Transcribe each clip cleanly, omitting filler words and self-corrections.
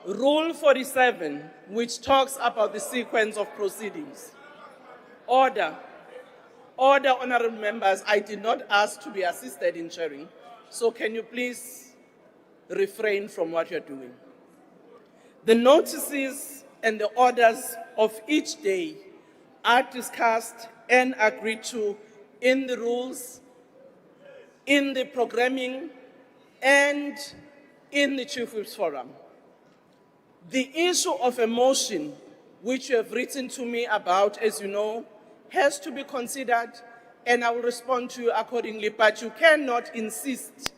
Rule 47, which talks about the sequence of proceedings. Order. Order, honorable members. I did not ask to be assisted in chairing, so can you please refrain from what you're doing? The notices and the orders of each day are discussed and agreed to in the rules, in the programming, and in the Chief Whip's Forum. The issue of a motion, which you have written to me about, as you know, has to be considered, and I will respond to you accordingly, but you cannot insist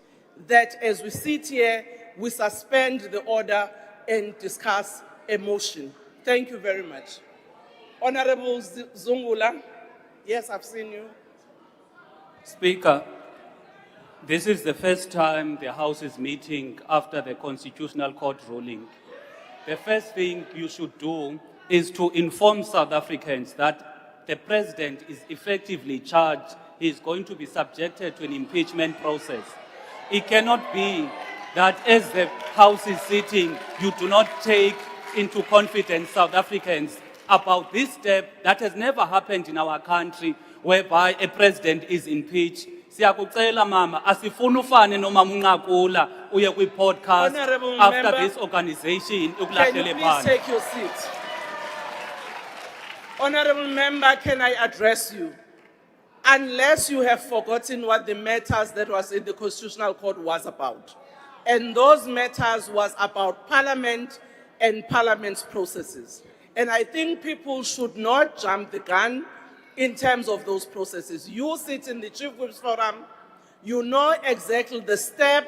that as we sit here, we suspend the order and discuss a motion. Thank you very much. Honorable Zungula, yes, I've seen you. Speaker, this is the first time the House is meeting after the Constitutional Court ruling. The first thing you should do is to inform South Africans that the President is effectively charged. He is going to be subjected to an impeachment process. It cannot be that as the House is sitting, you do not take into confidence South Africans about this step that has never happened in our country, whereby a president is impeached. Siyakucela mama, asifuna ufane noma uNqakula uye kwi-podcast after this organization. Can you please take your seat? Honorable member, can I address you? Unless you have forgotten what the matters that was in the Constitutional Court was about. And those matters was about Parliament and Parliament's processes. And I think people should not jump the gun in terms of those processes. You sit in the Chief Whip's Forum, you know exactly the step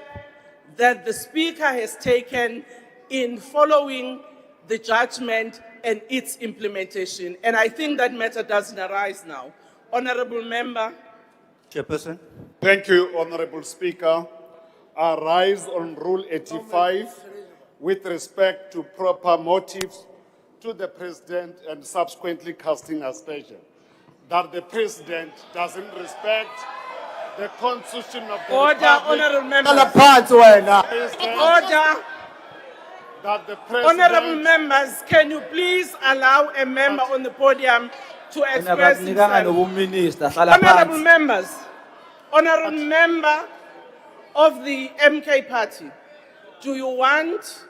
that the Speaker has taken in following the judgment and its implementation. And I think that matter doesn't arise now. Honorable member. Chairperson. Thank you, Honorable Speaker. I rise on Rule 85 with respect to proper motives to the President and subsequently casting aspersion that the President doesn't respect the Constitution of the Order, Republic. honorable members. Order. That the President... Honorable members, can you please allow a member on the podium to express himself? Honorable members, honorable member of the MK party, do you want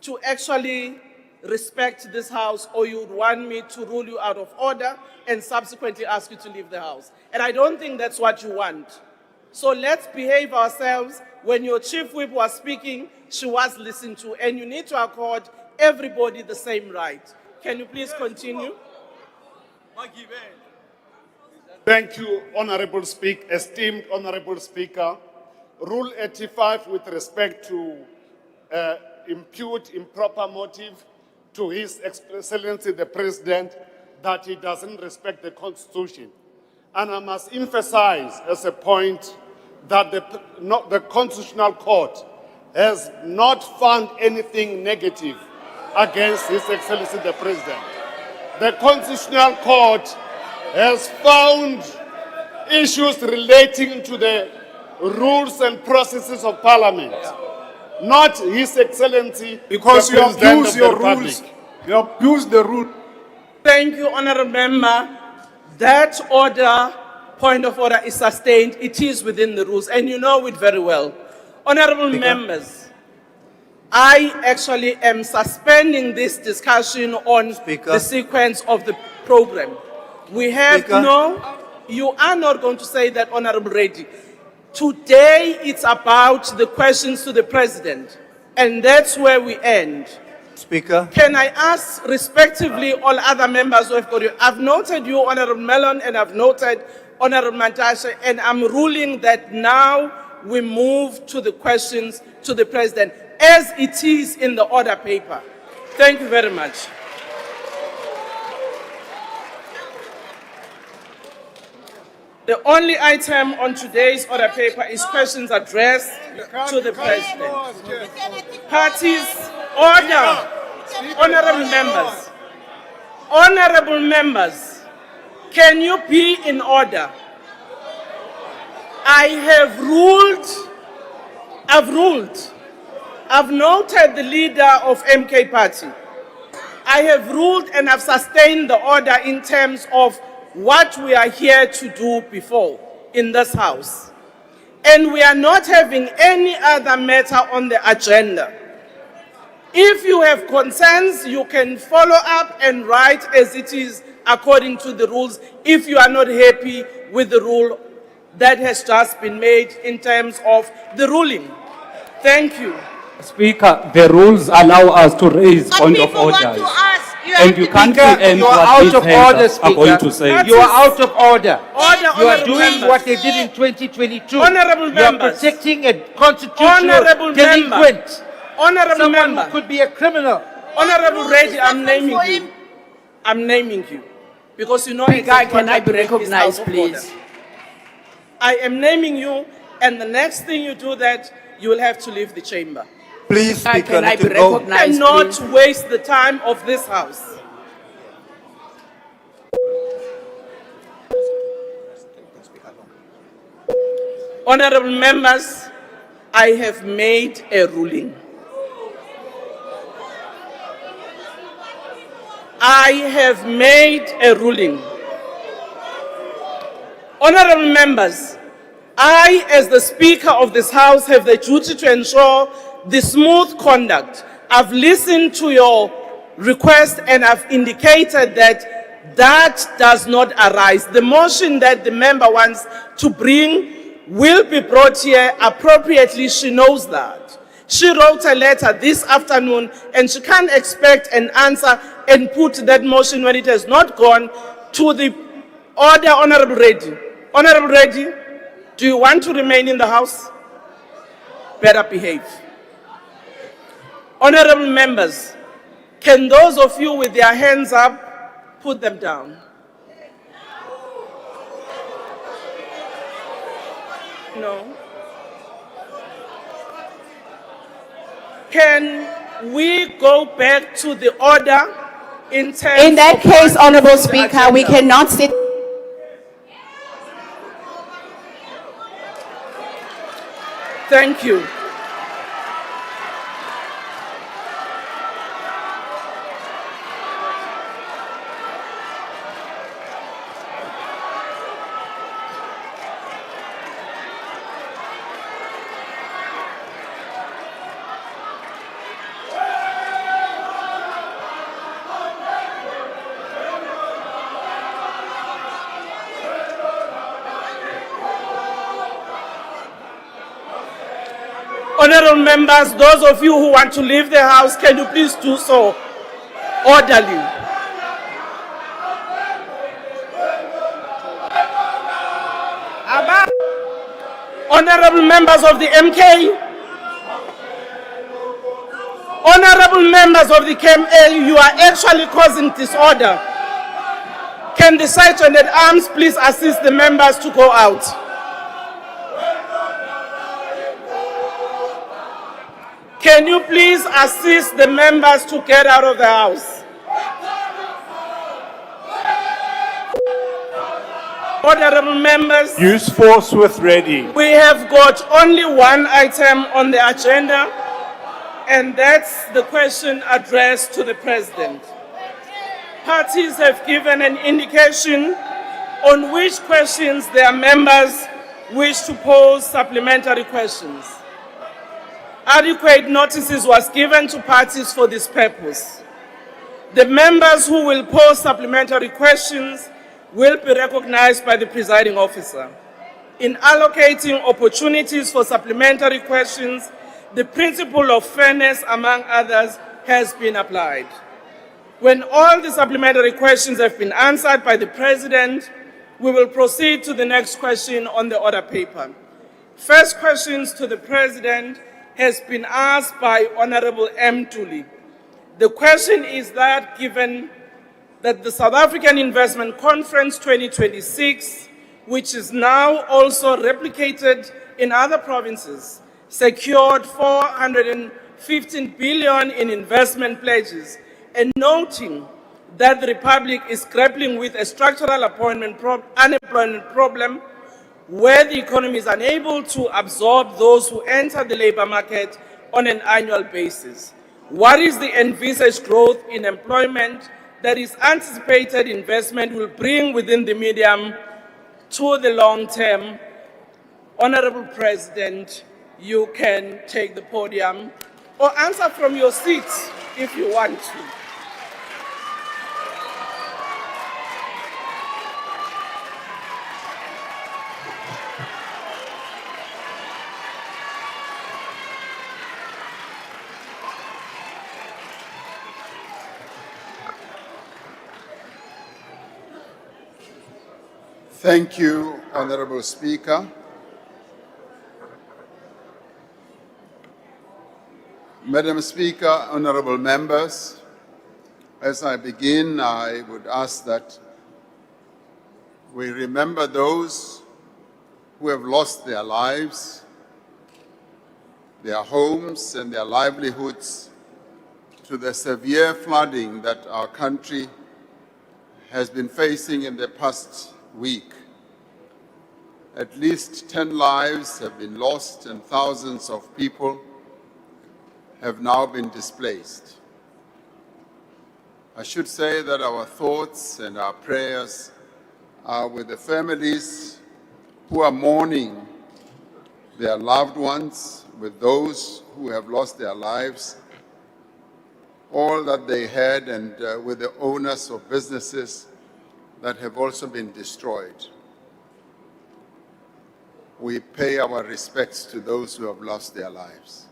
to actually respect this House, or you would want me to rule you out of order and subsequently ask you to leave the House? And I don't think that's what you want. So let's behave ourselves. When your Chief Whip was speaking, she was listened to, and you need to accord everybody the same right. Can you please continue? Thank you, Honorable Speaker, esteemed Honorable Speaker. Rule 85 with respect to impute improper motive to His Excellency the President that he doesn't respect the Constitution. And I must emphasize as a point that the Constitutional Court has not found anything negative against His Excellency the President. The Constitutional Court has found issues relating to the rules and processes of Parliament, not His Excellency because the you President abuse of your the Republic. rules. You abuse the rule. Thank you, honorable member. That order, point of order, is sustained. It is within the rules, and you know it very well. Honorable members, I actually am suspending this discussion on the sequence of the program. We have you are not going to say that, Honorable Reddy. Today, it's about the questions to the President, and that's where we end. Speaker. Can I ask respectively all other members who have got you? I've noted you, Honorable Mellon, and I've noted Honorable Mantashe, and I'm ruling that now we move to the questions to the President, as it is in the order paper. Thank you very much. The only item on today's order paper is questions addressed to the President. Parties, order. Honorable members. Honorable members, can you be in order? I've ruled I've noted the leader of MK Party. I have ruled and I've sustained the order in terms of what we are here to do before in this House. And we are not having any other matter on the agenda. If you have concerns, you can follow up and write as it is according to the rules if you are not happy with the rule that has just been made in terms of the ruling. Thank you. Speaker, the rules allow us to raise point of People want orders. to ask. And you can't Speaker, preempt you are what out these of hands order, are Speaker. going to say. You are out of order. Order, You are honorable doing members. what they did in 2022. Honorable You are members. protecting a constitutional Honorable delinquent. member. Honorable Someone member. who could be a criminal. Honorable Reddy, I'm Different naming for you. him. I'm naming you. Because you know Speaker, exactly can what I be to make this recognized, out of please? order. I am naming you, and the next thing you do that, you will have to leave the chamber. Please, Speaker, Can I let be him go. recognized, And not please? waste the time of this House. Honorable members, I have made a ruling. I have made a ruling. Honorable members, I, as the Speaker of this House, have the duty to ensure the smooth conduct. I've listened to your request and I've indicated that that does not arise. The motion that the member wants to bring will be brought here appropriately. She knows that. She wrote a letter this afternoon and she can't expect an answer and put that motion when it has not gone to the order. Honorable Reddy. Honorable Reddy, do you want to remain in the House? Better behave. Honorable members, can those of you with their hands up put them down? No. Can we go back to the order in terms In that of case, what Honorable is on the Speaker, we agenda? cannot sit. Thank you. Honorable members, those of you who want to leave the House, can you please do so orderly? Honorable members of the MK, honorable members of the KMA, you are actually causing disorder. Can the sergeant at arms please assist the members to go out? Can you please assist the members to get out of the House? Honorable members, Use force with ready. we have got only one item on the agenda, and that's the question addressed to the President. Parties have given an indication on which questions their members wish to pose supplementary questions. Adequate notices was given to parties for this purpose. The members who will pose supplementary questions will be recognized by the presiding officer. In allocating opportunities for supplementary questions, the principle of fairness, among others, has been applied. When all the supplementary questions have been answered by the President, we will proceed to the next question on the order paper. First questions to the President has been asked by Honorable M. Tuli. The question is that given that the South African Investment Conference 2026, which is now also replicated in other provinces, secured 415 billion in investment pledges, and noting that the Republic is grappling with a structural unemployment problem where the economy is unable to absorb those who enter the labor market on an annual basis? What is the envisaged growth in employment that is anticipated investment will bring within the medium to the long term? Honorable President, you can take the podium or answer from your seat if you want to. Thank you, Honorable Speaker. Madam Speaker, honorable members, as I begin, I would ask that we remember those who have lost their lives, their homes and their livelihoods to the severe flooding that our country has been facing in the past week. At least 10 lives have been lost and thousands of people have now been displaced. I should say that our thoughts and our prayers are with the families who are mourning their loved ones, with those who have lost their lives, all that they had, and with the owners of businesses that have also been destroyed. We pay our respects to those who have lost their lives.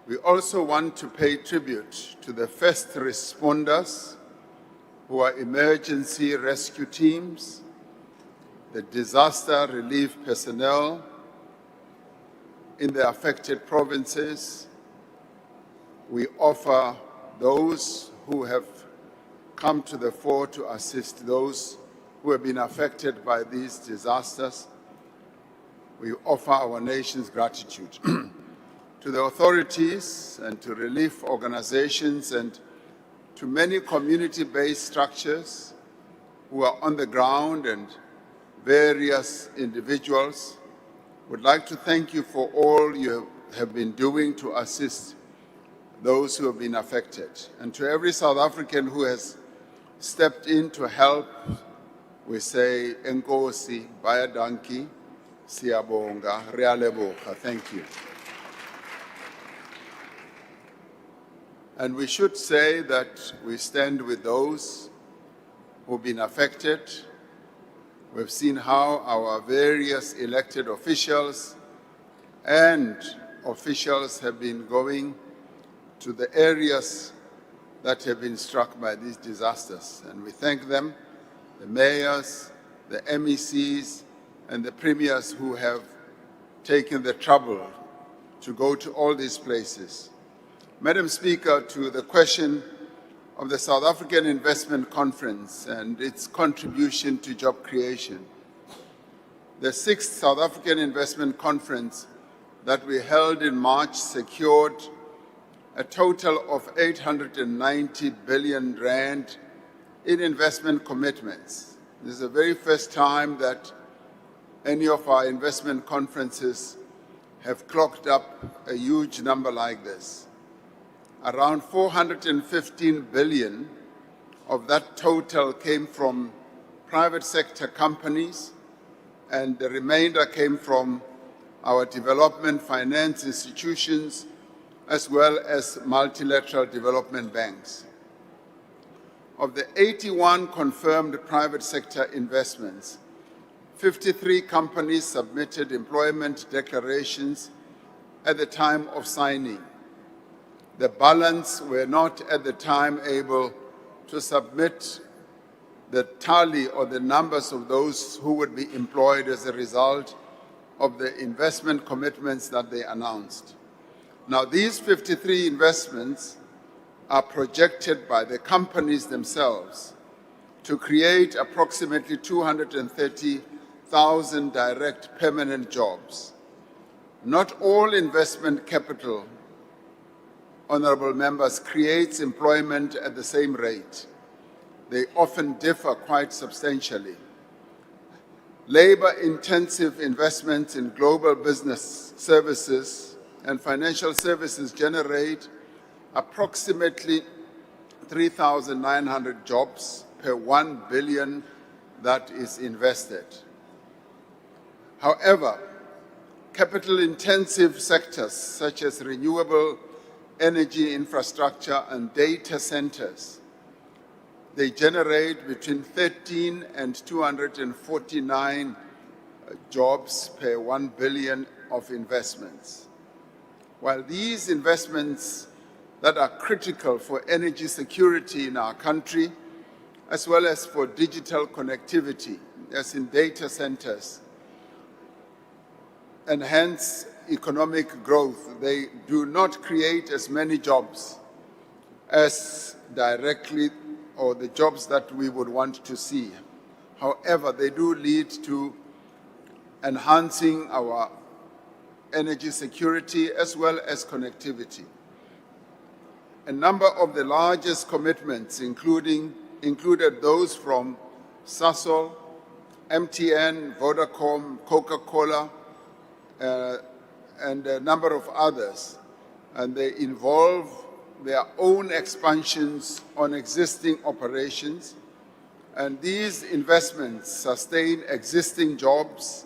We also want to pay tribute to the first responders who are emergency rescue teams, the disaster relief personnel in the affected provinces. We offer those who have come to the fore to assist those who have been affected by these disasters. We offer our nation's gratitude to the authorities and to relief organizations and to many community-based structures who are on the ground and various individuals. Would like to thank you for all you have been doing to assist those who have been affected. And to every South African who has stepped in to help, we say, Enkosi, Bayadanki, Siyabonga, 𝐟𝐨𝐫𝐿𝐵𝐿𝐵𝐿. Thank you. And we should say that we stand with those who've been affected. We've seen how our various elected officials and officials have been going to the areas that have been struck by these disasters. And we thank them, the mayors, the MECs, and the premiers who have taken the trouble to go to all these places. Madam Speaker, to the question of the South African Investment Conference and its contribution to job creation. The 6th South African Investment Conference that we held in March secured a total of 890 billion rand in investment commitments. This is the very first time that any of our investment conferences have clocked up a huge number like this. Around 415 billion of that total came from private sector companies, and the remainder came from our development finance institutions as well as multilateral development banks. Of the 81 confirmed private sector investments, 53 companies submitted employment declarations at the time of signing. The balance were not at the time able to submit the tally or the numbers of those who would be employed as a result of the investment commitments that they announced. Now, these 53 investments are projected by the companies themselves to create approximately 230,000 direct permanent jobs. Not all investment capital, honorable members, creates employment at the same rate. They often differ quite substantially. Labor-intensive investments in global business services and financial services generate approximately 3,900 jobs per 1 billion that is invested. However, capital-intensive sectors such as renewable energy infrastructure and data centers, they generate between 13 and 249 jobs per 1 billion of investments. While these investments that are critical for energy security in our country, as well as for digital connectivity, as in data centers, and hence economic growth, they do not create as many jobs as directly or the jobs that we would want to see. However, they do lead to enhancing our energy security as well as connectivity. A number of the largest commitments included those from Sasol, MTN, Vodacom, Coca-Cola, and a number of others. And they involve their own expansions on existing operations. And these investments sustain existing jobs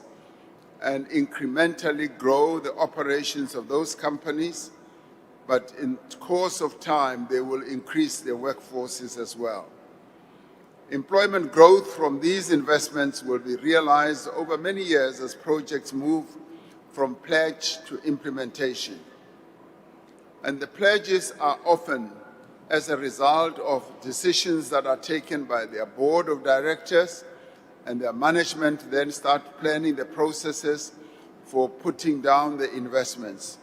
and incrementally grow the operations of those companies. But in the course of time, they will increase their workforces as well. Employment growth from these investments will be realized over many years as projects move from pledge to implementation. And the pledges are often as a result of decisions that are taken by their board of directors, and their management then start planning the processes for putting down the investments.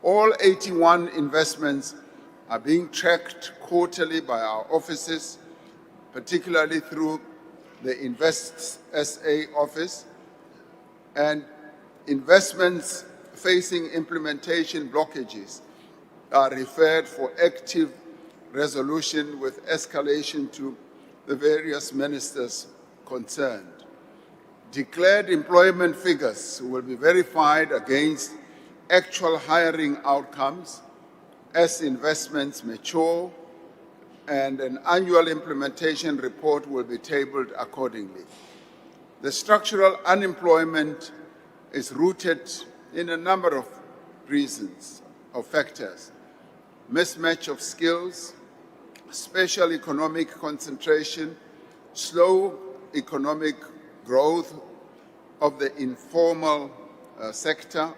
All 81 investments are being tracked quarterly by our offices, particularly through the Invest SA office, and investments facing implementation blockages are referred for active resolution with escalation to the various ministers concerned. Declared employment figures will be verified against actual hiring outcomes as investments mature, and an annual implementation report will be tabled accordingly. The structural unemployment is rooted in a number of reasons or factors: mismatch of skills, special economic concentration, slow economic growth of the informal sector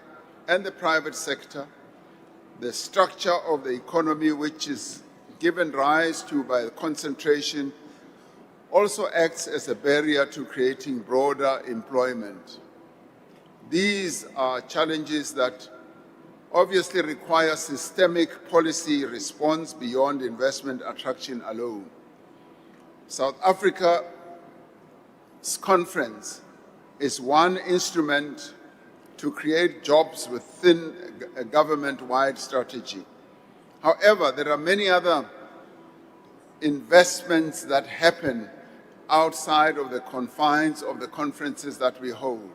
and the private sector, the structure of the economy which is given rise to by the concentration also acts as a barrier to creating broader employment. These are challenges that obviously require systemic policy response beyond investment attraction alone. South Africa's conference is one instrument to create jobs within a government-wide strategy. However, there are many other investments that happen outside of the confines of the conferences that we hold.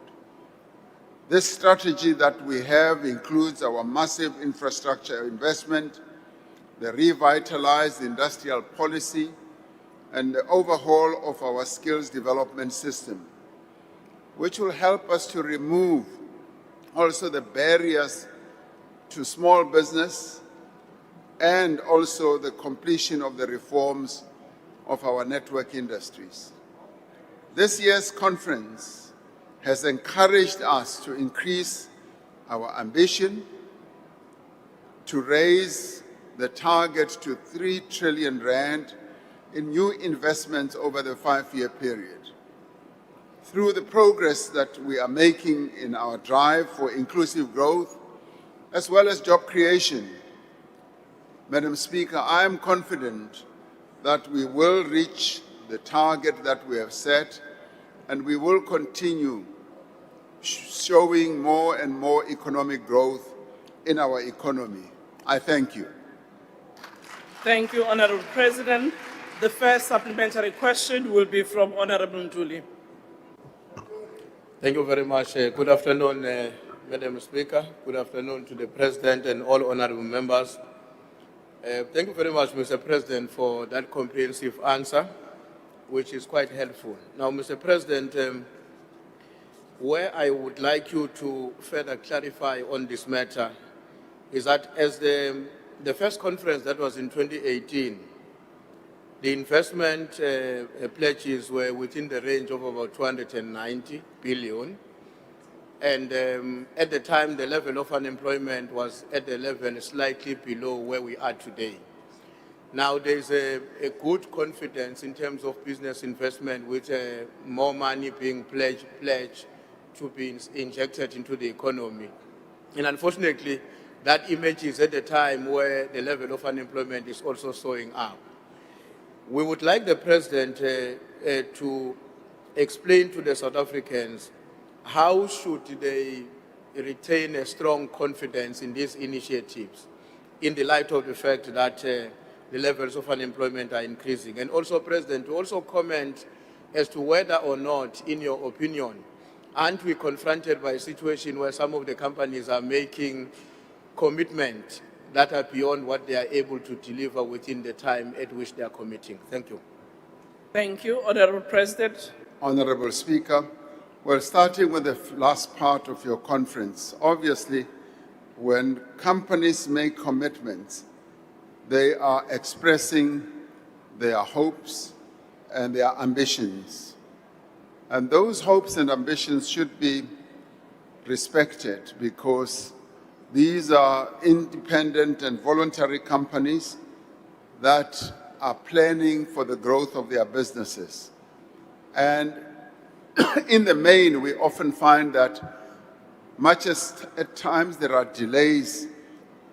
This strategy that we have includes our massive infrastructure investment, the revitalized industrial policy, and the overhaul of our skills development system, which will help us to remove also the barriers to small business and also the completion of the reforms of our network industries. This year's conference has encouraged us to increase our ambition, to raise the target to 3 trillion rand in new investments over the 5-year period. Through the progress that we are making in our drive for inclusive growth, as well as job creation, Madam Speaker, I am confident that we will reach the target that we have set, and we will continue showing more and more economic growth in our economy. I thank you. Thank you, Honourable President. The first supplementary question will be from Honourable Ntuli. Thank you very much. Good afternoon, Madam Speaker. Good afternoon to the President and all honorable members. Thank you very much, Mr. President, for that comprehensive answer, which is quite helpful. Now, Mr. President, where I would like you to further clarify on this matter is that as the first conference that was in 2018, the investment pledges were within the range of about 290 billion. And at the time, the level of unemployment was at the level slightly below where we are today. Now, there's a good confidence in terms of business investment with more money being pledged to be injected into the economy. And unfortunately, that image is at the time where the level of unemployment is also soaring up. We would like the President to explain to the South Africans how should they retain a strong confidence in these initiatives in the light of the fact that the levels of unemployment are increasing. And also, President, to also comment as to whether or not, in your opinion, aren't we confronted by a situation where some of the companies are making commitments that are beyond what they are able to deliver within the time at which they are committing? Thank you. Thank you, Honorable President. Honorable Speaker, well, starting with the last part of your conference, obviously, when companies make commitments, they are expressing their hopes and their ambitions. And those hopes and ambitions should be respected because these are independent and voluntary companies that are planning for the growth of their businesses. And in the main, we often find that much as at times there are delays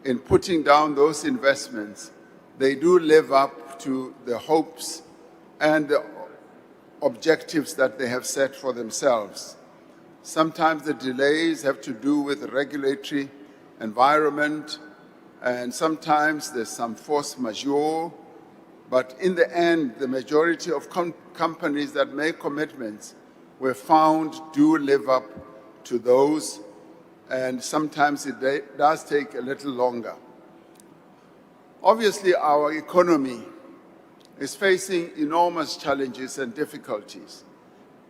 in putting down those investments, they do live up to the hopes and the objectives that they have set for themselves. Sometimes the delays have to do with the regulatory environment, and sometimes there's some force majeure, but in the end, the majority of companies that make commitments were found do live up to those, and sometimes it does take a little longer. Obviously, our economy is facing enormous challenges and difficulties,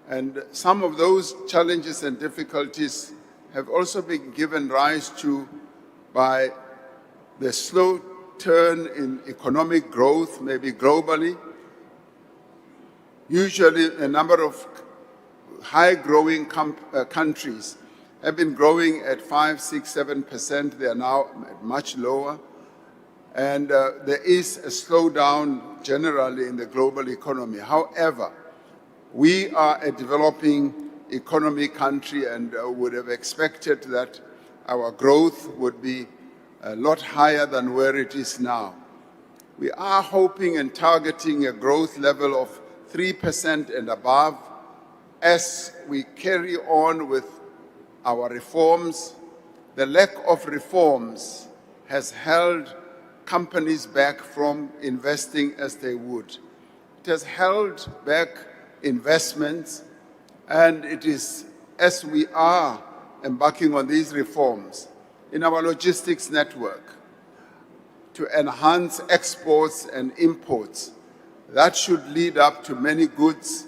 and some of those challenges and difficulties have also been given rise to by the slow turn in economic growth, maybe globally. Usually, a number of high-growing countries have been growing at 5, 6, 7%. They are now much lower. And there is a slowdown generally in the global economy. However, we are a developing economy country and would have expected that our growth would be a lot higher than where it is now. We are hoping and targeting a growth level of 3% and above as we carry on with our reforms. The lack of reforms has held companies back from investing as they would. It has held back investments, and it is as we are embarking on these reforms in our logistics network to enhance exports and imports. That should lead up to many goods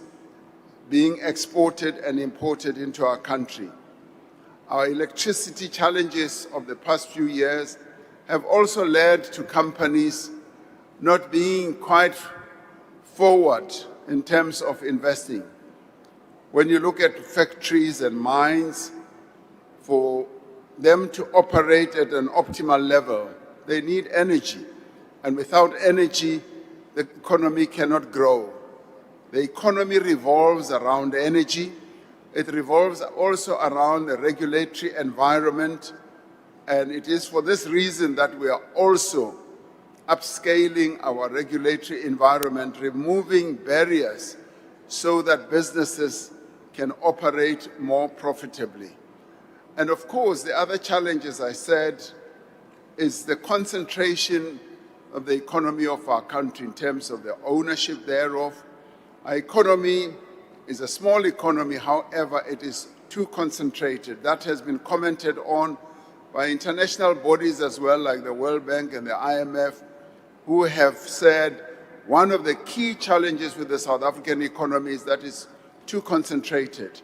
being exported and imported into our country. Our electricity challenges of the past few years have also led to companies not being quite forward in terms of investing. When you look at factories and mines, for them to operate at an optimal level, they need energy. And without energy, the economy cannot grow. The economy revolves around energy. It revolves also around the regulatory environment. And it is for this reason that we are also upscaling our regulatory environment, removing barriers so that businesses can operate more profitably. And of course, the other challenge, as I said, is the concentration of the economy of our country in terms of the ownership thereof. Our economy is a small economy, however, it is too concentrated. That has been commented on by international bodies as well, like the World Bank and the IMF, who have said one of the key challenges with the South African economy is that it's too concentrated.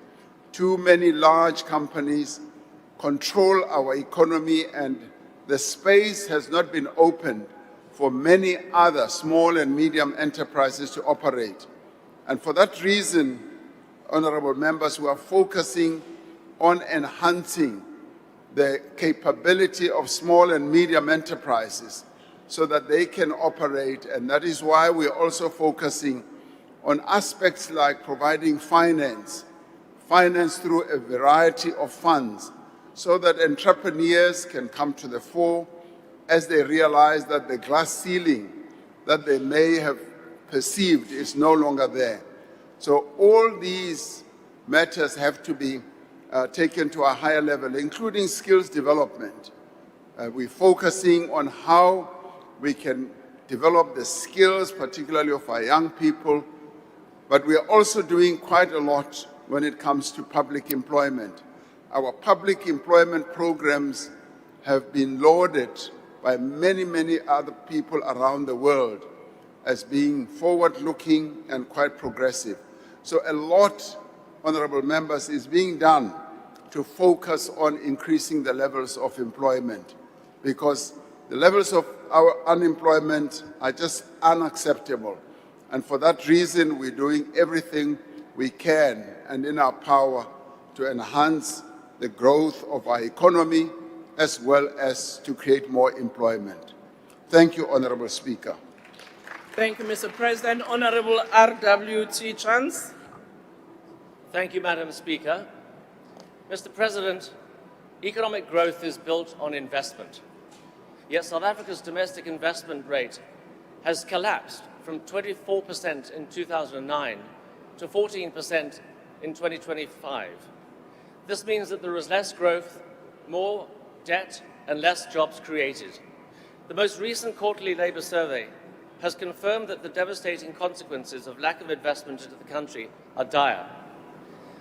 Too many large companies control our economy, and the space has not been opened for many other small and medium enterprises to operate. And for that reason, honorable members, we are focusing on enhancing the capability of small and medium enterprises so that they can operate. And that is why we are also focusing on aspects like providing finance through a variety of funds, so that entrepreneurs can come to the fore as they realize that the glass ceiling that they may have perceived is no longer there. So all these matters have to be taken to a higher level, including skills development. We're focusing on how we can develop the skills, particularly of our young people, but we are also doing quite a lot when it comes to public employment. Our public employment programs have been lauded by many, many other people around the world as being forward-looking and quite progressive. So a lot, honorable members, is being done to focus on increasing the levels of employment, because the levels of our unemployment are just unacceptable. And for that reason, we're doing everything we can and in our power to enhance the growth of our economy as well as to create more employment. Thank you, Honorable Speaker. Thank you, Mr. President. Honorable 𝐟𝐸𝐫𝐿. Thank you, Madam Speaker. Mr. President, economic growth is built on investment. Yet South Africa's domestic investment rate has collapsed from 24% in 2009 to 14% in 2025. This means that there is less growth, more debt, and less jobs created. The most recent quarterly labour survey has confirmed that the devastating consequences of lack of investment into the country are dire.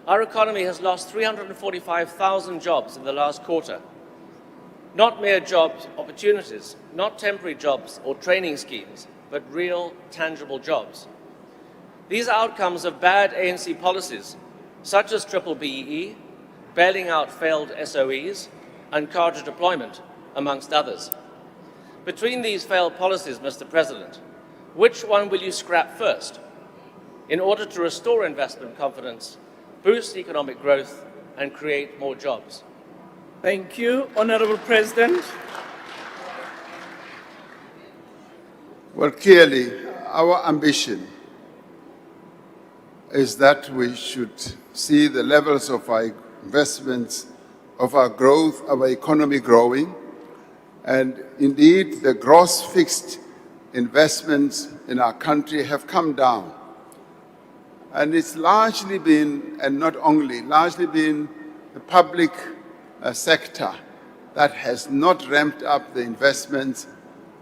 Our economy has lost 345,000 jobs in the last quarter. Not mere job opportunities, not temporary jobs or training schemes, but real, tangible jobs. These are outcomes of bad ANC policies, such as BBBEE, bailing out failed SOEs, and cadre deployment, amongst others. Between these failed policies, Mr. President, which one will you scrap first in order to restore investment confidence, boost economic growth, and create more jobs? Thank you. Honorable President. Well, clearly, our ambition is that we should see the levels of our investments, of our growth, of our economy growing. And indeed, the gross fixed investments in our country have come down. And it's largely been, and not only, largely been the public sector that has not ramped up the investments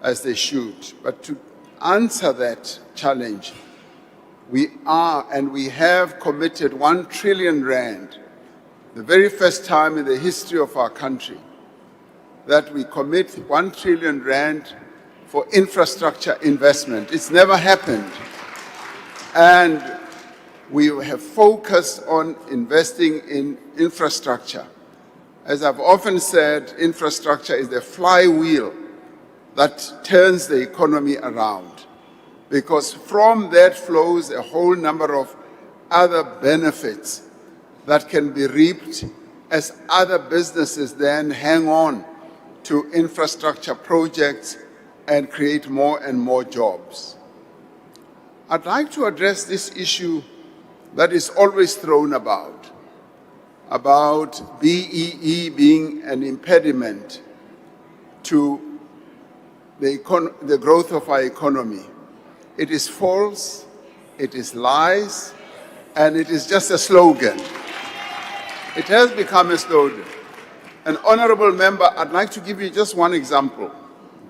as they should. But to answer that challenge, we are and we have committed 1 trillion rand, the very first time in the history of our country, that we commit 1 trillion rand for infrastructure investment. It's never happened. And we have focused on investing in infrastructure. As I've often said, infrastructure is the flywheel that turns the economy around, because from that flows a whole number of other benefits that can be reaped as other businesses then hang on to infrastructure projects and create more and more jobs. I'd like to address this issue that is always thrown about BEE being an impediment to the growth of our economy. It is false, it is lies, and it is just a slogan. It has become a slogan. An honorable member, I'd like to give you just one example,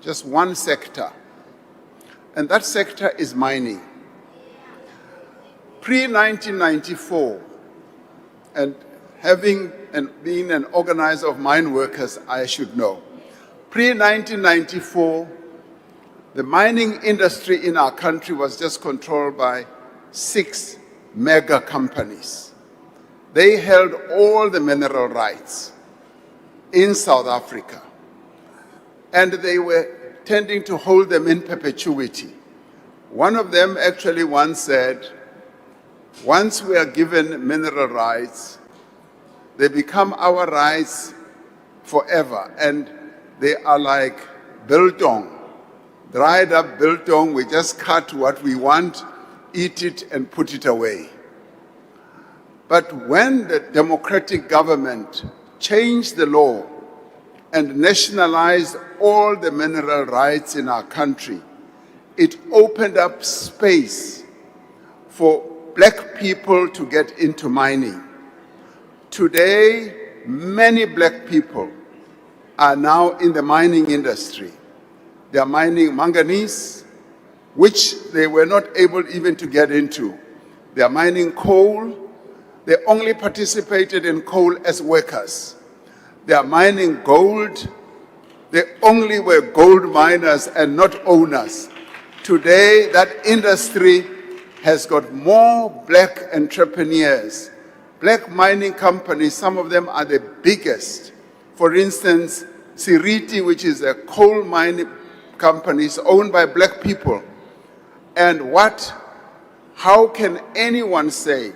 just one sector, and that sector is mining. Pre-1994, and having been an organizer of mine workers, I should know. Pre-1994, the mining industry in our country was just controlled by 6 mega companies. They held all the mineral rights in South Africa, and they were tending to hold them in perpetuity. One of them actually once said, once we are given mineral rights, they become our rights forever, and they are like biltong, dried up biltong. We just cut what we want, eat it, and put it away. But when the democratic government changed the law and nationalized all the mineral rights in our country, it opened up space for black people to get into mining. Today, many black people are now in the mining industry. They are mining manganese, which they were not able even to get into. They are mining coal. They only participated in coal as workers. They are mining gold. They only were gold miners and not owners. Today, that industry has got more black entrepreneurs. Black mining companies, some of them are the biggest. For instance, Seriti, which is a coal mining company, is owned by black people. And how can anyone say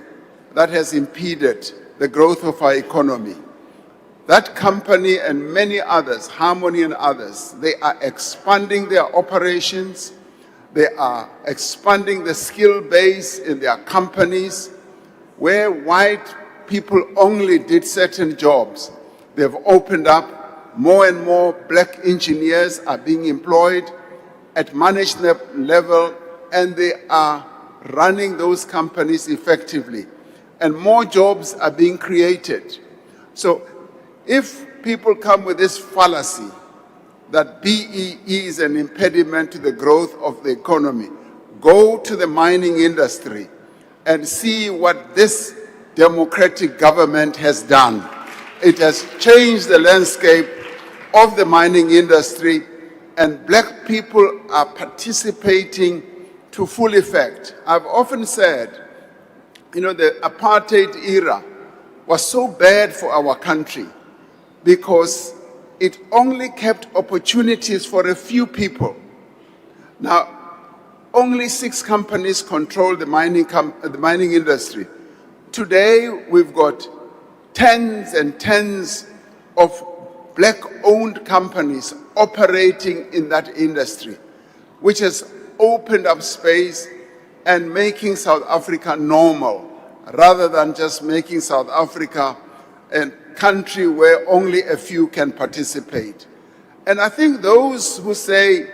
that has impeded the growth of our economy? That company and many others, Harmony and others, they are expanding their operations. They are expanding the skill base in their companies. Where white people only did certain jobs, they've opened up. More and more black engineers are being employed at management level, and they are running those companies effectively. And more jobs are being created. So if people come with this fallacy that BEE is an impediment to the growth of the economy, go to the mining industry and see what this democratic government has done. It has changed the landscape of the mining industry, and black people are participating to full effect. I've often said, the apartheid era was so bad for our country because it only kept opportunities for a few people. Now, only 6 companies control the mining industry. Today, we've got tens and tens of black-owned companies operating in that industry, which has opened up space and making South Africa normal, rather than just making South Africa a country where only a few can participate. And I think those who say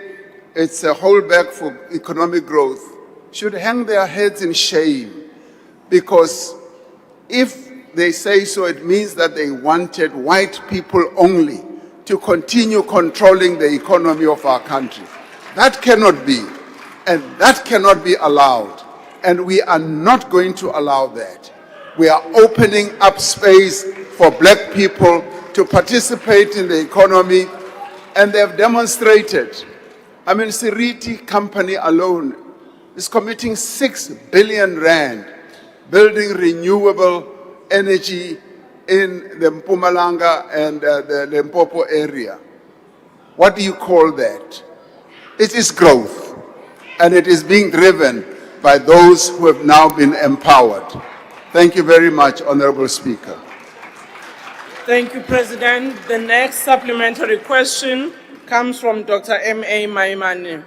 it's a holdback for economic growth should hang their heads in shame, because if they say so, it means that they wanted white people only to continue controlling the economy of our country. That cannot be, and that cannot be allowed. And we are not going to allow that. We are opening up space for black people to participate in the economy, and they have demonstrated. I mean, Seriti company alone is committing 6 billion rand building renewable energy in the Mpumalanga and the Limpopo area. What do you call that? It is growth, and it is being driven by those who have now been empowered. Thank you very much, Honorable Speaker. Thank you, President. The next supplementary question comes from Dr. M.A. Maimane.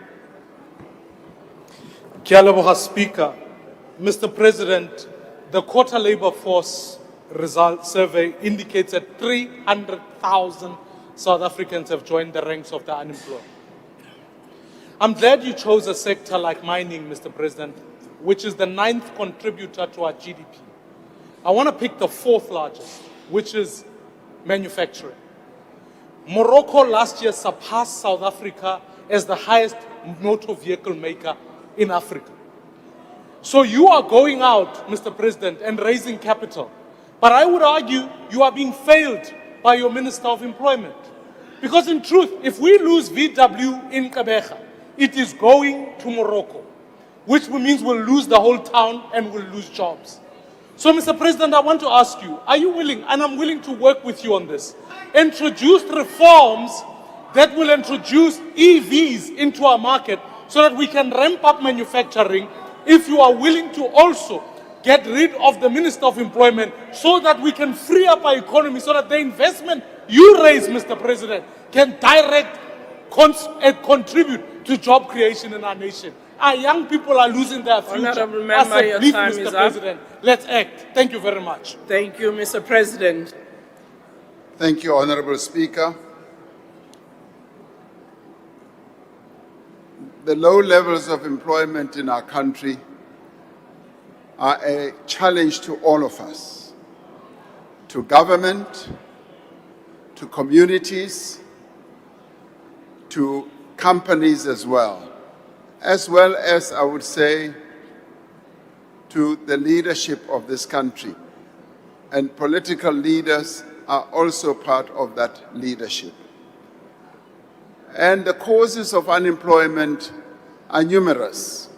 𝐾𝐨𝐬𝐫𝐠𝐞𝐭, Speaker. Mr. President, the Quota Labor Force result survey indicates that 300,000 South Africans have joined the ranks of the unemployed. I'm glad you chose a sector like mining, Mr. President, which is the 9th contributor to our GDP. I want to pick the 4th largest, which is manufacturing. Morocco last year surpassed South Africa as the highest motor vehicle maker in Africa. So you are going out, Mr. President, and raising capital But I would argue you are being failed by your Minister of Employment. Because in truth, if we lose VW in 𝐬𝐮𝐬𝐫𝐞, it is going to Morocco, which means we'll lose the whole town and we'll lose jobs. So, Mr. President, I want to ask you, are you willing, and I'm willing to work with you on this, introduce reforms that will introduce EVs into our market so that we can ramp up manufacturing, if you are willing to also get rid of the Minister of Employment so that we can free up our economy, so that the investment you raise, Mr. President, can direct and contribute to job creation in our nation. Our young people are losing their future. Honourable member, I said, your please, time Mr. is up. President, let's act. Thank you very much. Thank you, Mr. President. Thank you, Honorable Speaker. The low levels of employment in our country are a challenge to all of us, to government, to communities, to companies as well as, I would say, to the leadership of this country. And political leaders are also part of that leadership. And the causes of unemployment are numerous.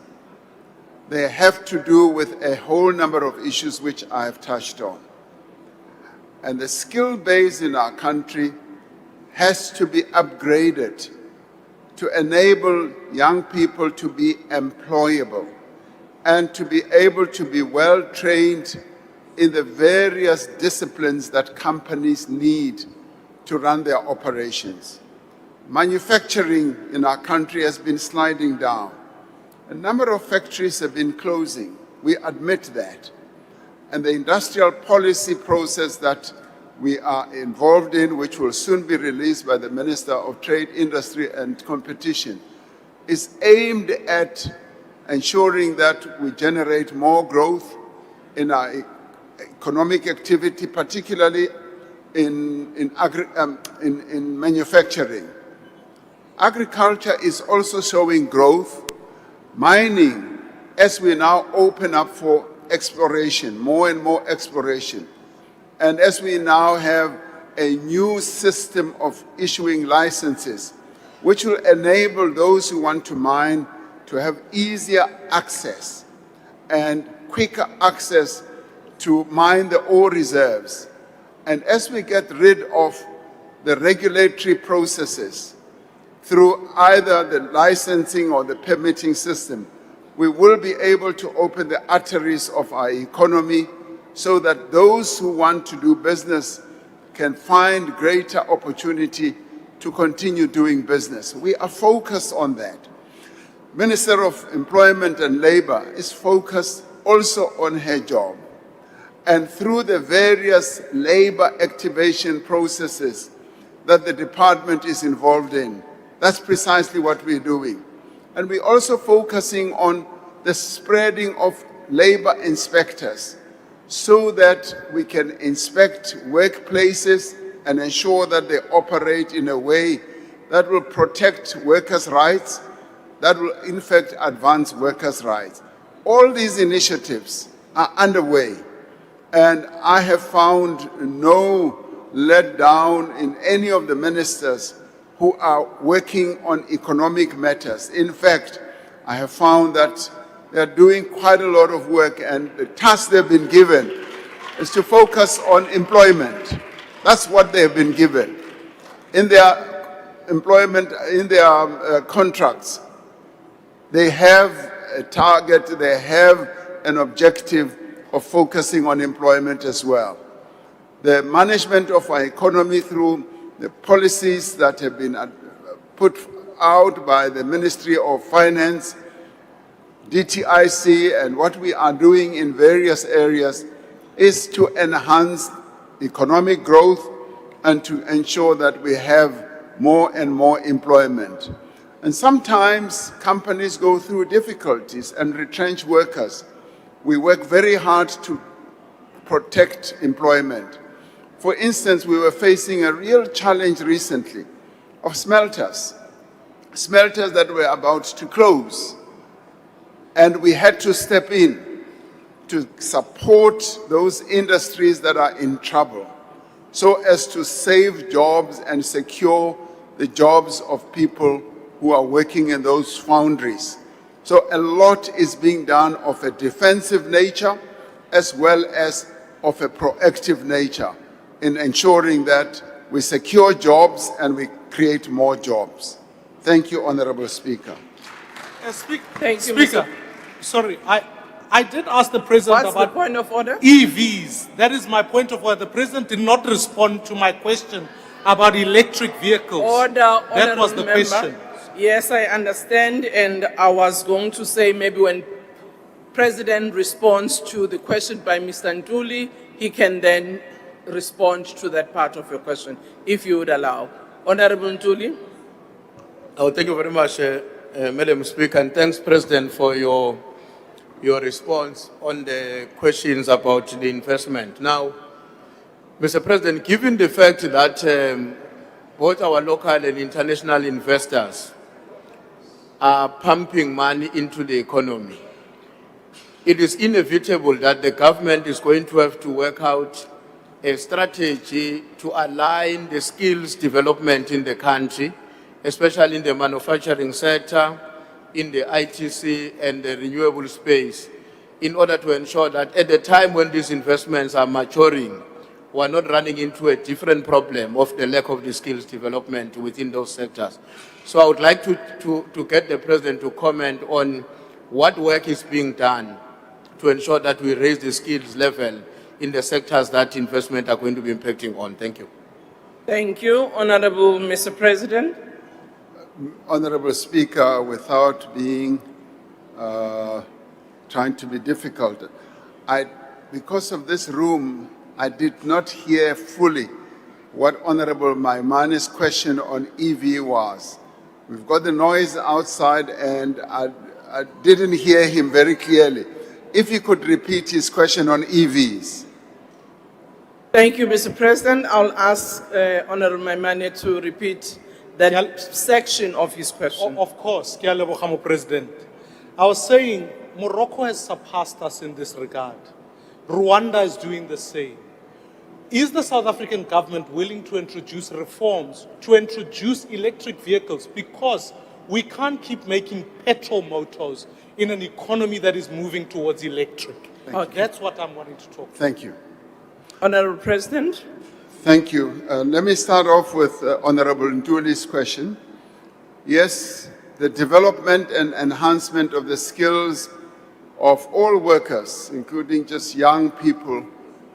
They have to do with a whole number of issues which I have touched on. And the skill base in our country has to be upgraded to enable young people to be employable and to be able to be well trained in the various disciplines that companies need to run their operations. Manufacturing in our country has been sliding down. A number of factories have been closing. We admit that. And the industrial policy process that we are involved in, which will soon be released by the Minister of Trade, Industry and Competition, is aimed at ensuring that we generate more growth in our economic activity, particularly in manufacturing. Agriculture is also showing growth. Mining, as we now open up for exploration, more and more exploration, and as we now have a new system of issuing licenses, which will enable those who want to mine to have easier access and quicker access to mine the ore reserves. And as we get rid of the regulatory processes through either the licensing or the permitting system, we will be able to open the arteries of our economy so that those who want to do business can find greater opportunity to continue doing business. We are focused on that. Minister of Employment and Labour is focused also on her job. And through the various labour activation processes that the department is involved in, that's precisely what we're doing. And we're also focusing on the spreading of labour inspectors so that we can inspect workplaces and ensure that they operate in a way that will protect workers' rights, that will in fact advance workers' rights. All these initiatives are underway, and I have found no letdown in any of the ministers who are working on economic matters. In fact, I have found that they're doing quite a lot of work, and the task they've been given is to focus on employment. That's what they've been given. In their employment, in their contracts, they have a target, they have an objective of focusing on employment as well. The management of our economy through the policies that have been put out by the Ministry of Finance, DTIC, and what we are doing in various areas is to enhance economic growth and to ensure that we have more and more employment. And sometimes companies go through difficulties and retrench workers. We work very hard to protect employment. For instance, we were facing a real challenge recently of smelters that were about to close. And we had to step in to support those industries that are in trouble so as to save jobs and secure the jobs of people who are working in those foundries. So a lot is being done of a defensive nature as well as of a proactive nature in ensuring that we secure jobs and we create more jobs. Thank you, Honorable Speaker. Thank you, Speaker, sorry, I did ask the President What's the about point of order? EVs. That is my point of order. The President did not respond to my question about electric vehicles. Order, That was the honourable member. question. Yes, I understand, and I was going to say maybe when President responds to the question by Mr. Ntuli, he can then respond to that part of your question, if you would allow. Honourable Ntuli. Oh, thank you very much, Madam Speaker, and thanks, President, for your response on the questions about the investment. Now, Mr. President, given the fact that both our local and international investors are pumping money into the economy, it is inevitable that the government is going to have to work out a strategy to align the skills development in the country, especially in the manufacturing sector, in the ITC and the renewable space, in order to ensure that at the time when these investments are maturing, we're not running into a different problem of the lack of the skills development within those sectors. So I would like to get the President to comment on what work is being done to ensure that we raise the skills level in the sectors that investment are going to be impacting on. Thank you. Thank you, Honourable Mr. President. Honorable Speaker, without being trying to be difficult, because of this room, I did not hear fully what Honorable Maimani's question on EV was. We've got the noise outside and I didn't hear him very clearly. If he could repeat his question on EVs. Thank you, Mr. President. I'll ask Honourable Maimane to repeat that section of his question. Of course, 𝐶𝐨𝐵𝐿𝐵, President. I was saying Morocco has surpassed us in this regard. Rwanda is doing the same. Is the South African government willing to introduce reforms to introduce electric vehicles? Because we can't keep making petrol motors in an economy that is moving towards electric. That's what I'm wanting to talk about. Thank you. Honourable President. Thank you. Let me start off with Honorable Ntuli's question. Yes, the development and enhancement of the skills of all workers, including just young people,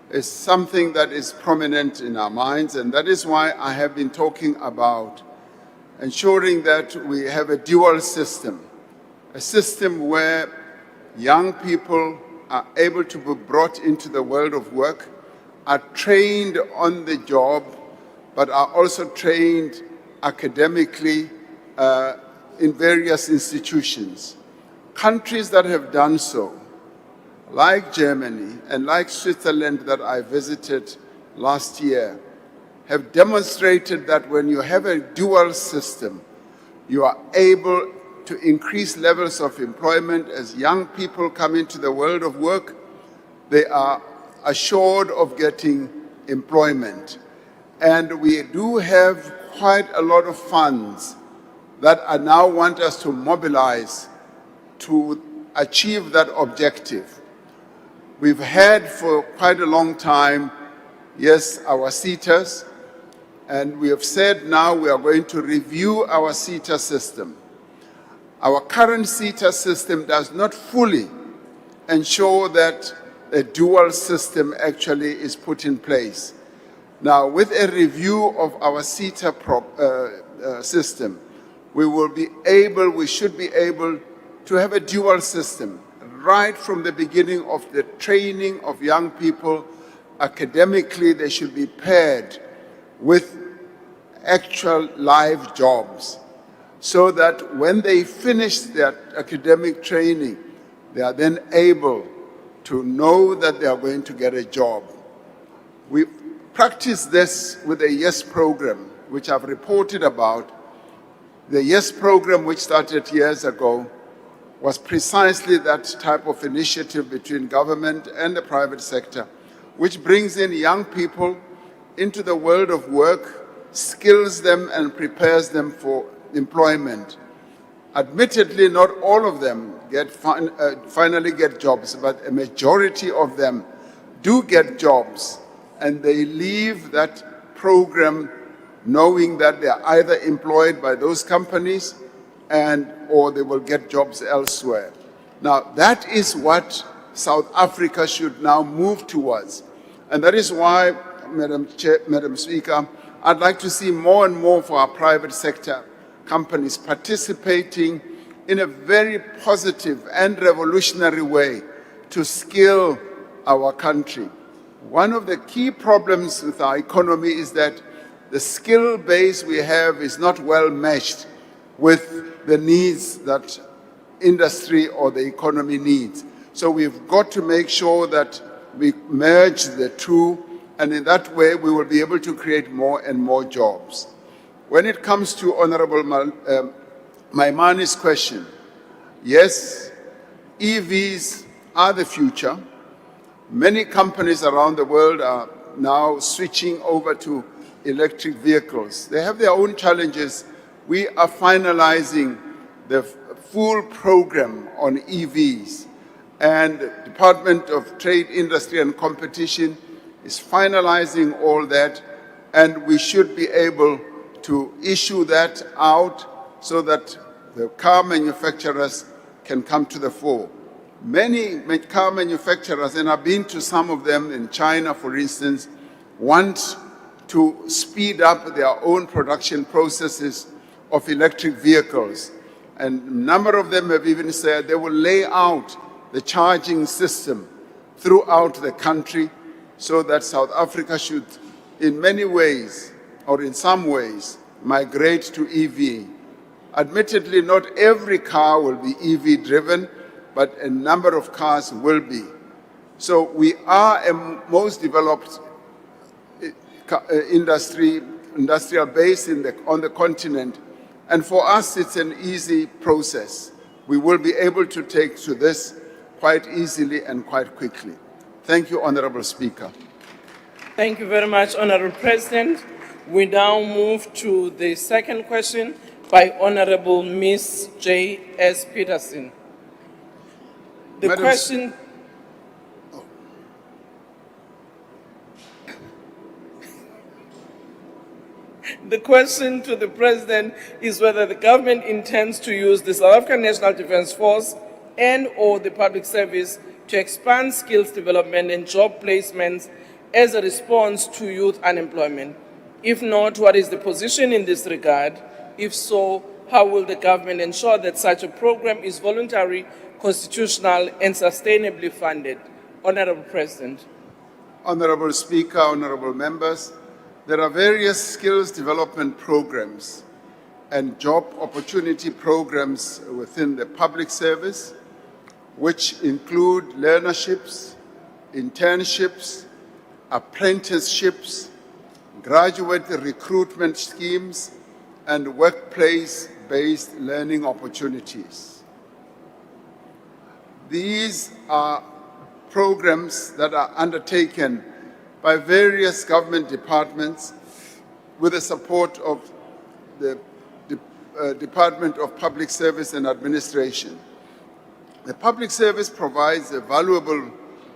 is something that is prominent in our minds, and that is why I have been talking about ensuring that we have a dual system, a system where young people are able to be brought into the world of work, are trained on the job, but are also trained academically in various institutions. Countries that have done so, like Germany and like Switzerland that I visited last year, have demonstrated that when you have a dual system, you are able to increase levels of employment. As young people come into the world of work, they are assured of getting employment. And we do have quite a lot of funds that I now want us to mobilize to achieve that objective. We've had for quite a long time, yes, our SETAs, and we have said now we are going to review our SETA system. Our current SETA system does not fully ensure that a dual system actually is put in place. Now, with a review of our SETA system, we should be able to have a dual system right from the beginning of the training of young people. Academically, they should be paired with actual live jobs so that when they finish their academic training, they are then able to know that they are going to get a job. We practice this with the YES program, which I've reported about. The YES program, which started years ago, was precisely that type of initiative between government and the private sector, which brings in young people into the world of work, skills them and prepares them for employment. Admittedly, not all of them finally get jobs, but a majority of them do get jobs, and they leave that program knowing that they are either employed by those companies or they will get jobs elsewhere. Now, that is what South Africa should now move towards. And that is why, Madam Speaker, I'd like to see more and more for our private sector companies participating in a very positive and revolutionary way to skill our country. One of the key problems with our economy is that the skill base we have is not well matched with the needs that industry or the economy needs. So we've got to make sure that we merge the two, and in that way we will be able to create more and more jobs. When it comes to Honorable Maimani's question, yes, EVs are the future. Many companies around the world are now switching over to electric vehicles. They have their own challenges. We are finalizing the full program on EVs, and the Department of Trade, Industry and Competition is finalizing all that, and we should be able to issue that out so that the car manufacturers can come to the fore. Many car manufacturers, and I've been to some of them in China, for instance, want to speed up their own production processes of electric vehicles. And a number of them have even said they will lay out the charging system throughout the country so that South Africa should, in many ways, or in some ways, migrate to EV. Admittedly, not every car will be EV driven, but a number of cars will be. So we are a most developed industrial base on the continent, and for us it's an easy process. We will be able to take to this quite easily and quite quickly. Thank you, Honorable Speaker. Thank you very much, Honorable President. We now move to the second question by Honorable Ms. J.S. Peterson. The Madam question... The question to the President is whether the government intends to use the South African National Defence Force and/or the public service to expand skills development and job placements as a response to youth unemployment. If not, what is the position in this regard? If so, how will the government ensure that such a program is voluntary, constitutional, and sustainably funded? Honorable President. Honorable Speaker, honorable members, there are various skills development programs and job opportunity programs within the public service, which include learnerships, internships, apprenticeships, graduate recruitment schemes, and workplace-based learning opportunities. These are programs that are undertaken by various government departments with the support of the Department of Public Service and Administration. The public service provides a valuable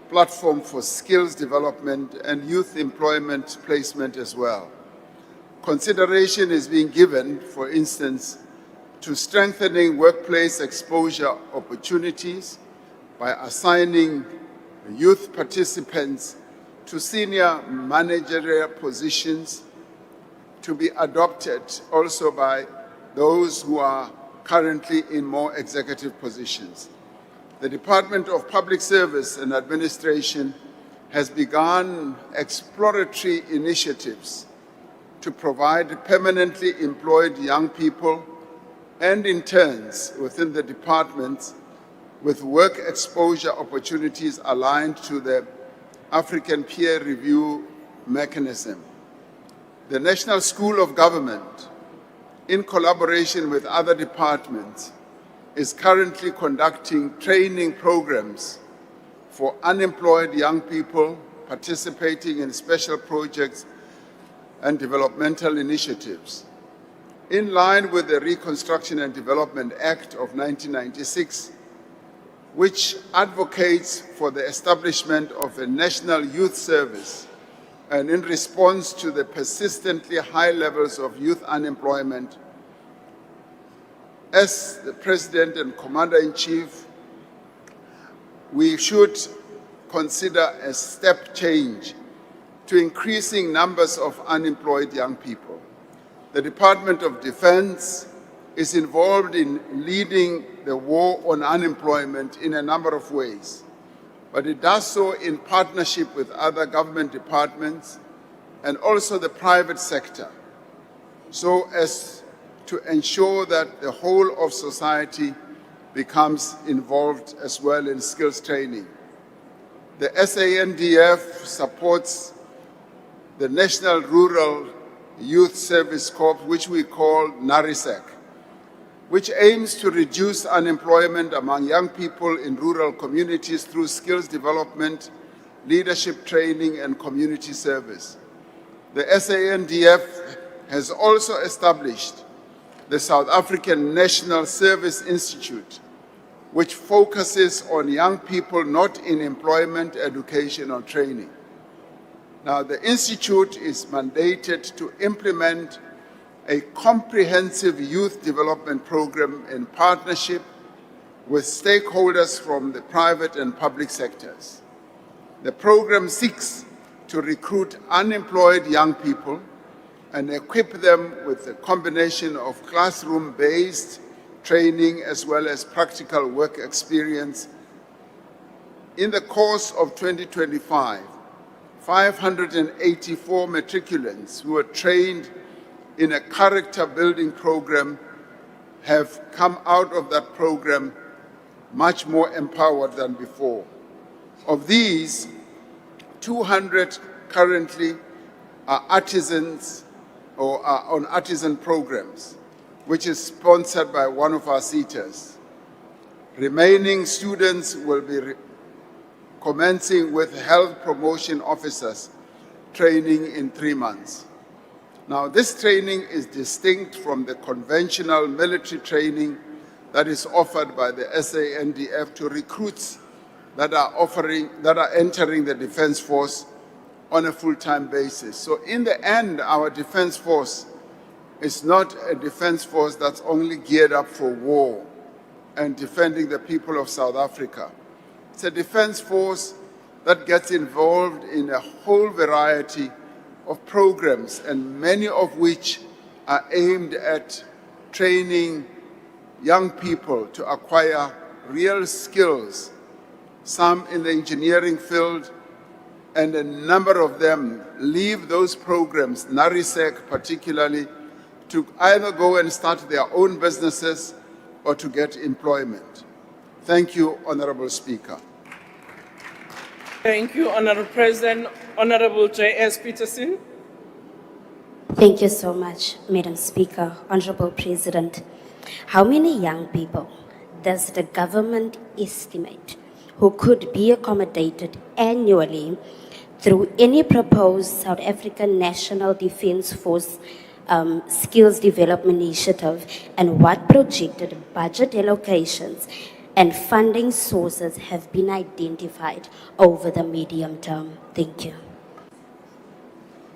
platform for skills development and youth employment placement as well. Consideration is being given, for instance, to strengthening workplace exposure opportunities by assigning youth participants to senior managerial positions to be adopted also by those who are currently in more executive positions. The Department of Public Service and Administration has begun exploratory initiatives to provide permanently employed young people and interns within the departments with work exposure opportunities aligned to the African Peer Review Mechanism. The National School of Government, in collaboration with other departments, is currently conducting training programs for unemployed young people participating in special projects and developmental initiatives. In line with the Reconstruction and Development Act of 1996, which advocates for the establishment of a national youth service, and in response to the persistently high levels of youth unemployment, as the President and Commander-in-Chief, we should consider a step change to increasing numbers of unemployed young people. The Department of Defense is involved in leading the war on unemployment in a number of ways, but it does so in partnership with other government departments and also the private sector, so as to ensure that the whole of society becomes involved as well in skills training. The SANDF supports the National Rural Youth Service Corps, which we call 𝐼SEC, which aims to reduce unemployment among young people in rural communities through skills development, leadership training, and community service. The SANDF has also established the South African National Service Institute, which focuses on young people not in employment, education, or training. Now, the Institute is mandated to implement a comprehensive youth development program in partnership with stakeholders from the private and public sectors. The program seeks to recruit unemployed young people and equip them with a combination of classroom-based training as well as practical work experience. In the course of 2025, 584 matriculants who were trained in a character-building program have come out of that program much more empowered than before. Of these, 200 currently are artisans or are on artisan programs, which is sponsored by one of our seaters. Remaining students will be commencing with health promotion officers training in 3 months. Now, this training is distinct from the conventional military training that is offered by the SANDF to recruits that are entering the Defense Force on a full-time basis. So in the end, our Defense Force is not a Defense Force that's only geared up for war and defending the people of South Africa. It's a Defense Force that gets involved in a whole variety of programs, and many of which are aimed at training young people to acquire real skills, some in the engineering field, and a number of them leave those programs, 𝐼SEC particularly, to either go and start their own businesses or to get employment. Thank you, Honorable Speaker. Thank you, Honorable President. Honorable J.S. Peterson. Thank you so much, Madam Speaker. Honorable President, how many young people does the government estimate who could be accommodated annually through any proposed South African National Defence Force skills development initiative, and what projected budget allocations and funding sources have been identified over the medium term? Thank you.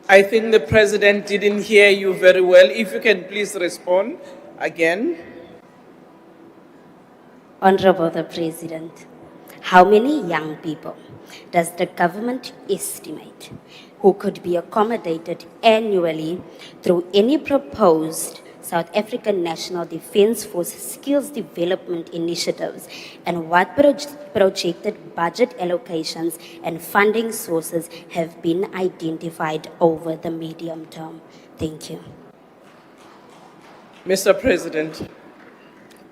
I think the President didn't hear you very well. If you can please respond again. Honorable the President, how many young people does the government estimate who could be accommodated annually through any proposed South African National Defence Force skills development initiatives, and what projected budget allocations and funding sources have been identified over the medium term? Thank you. Mr. President.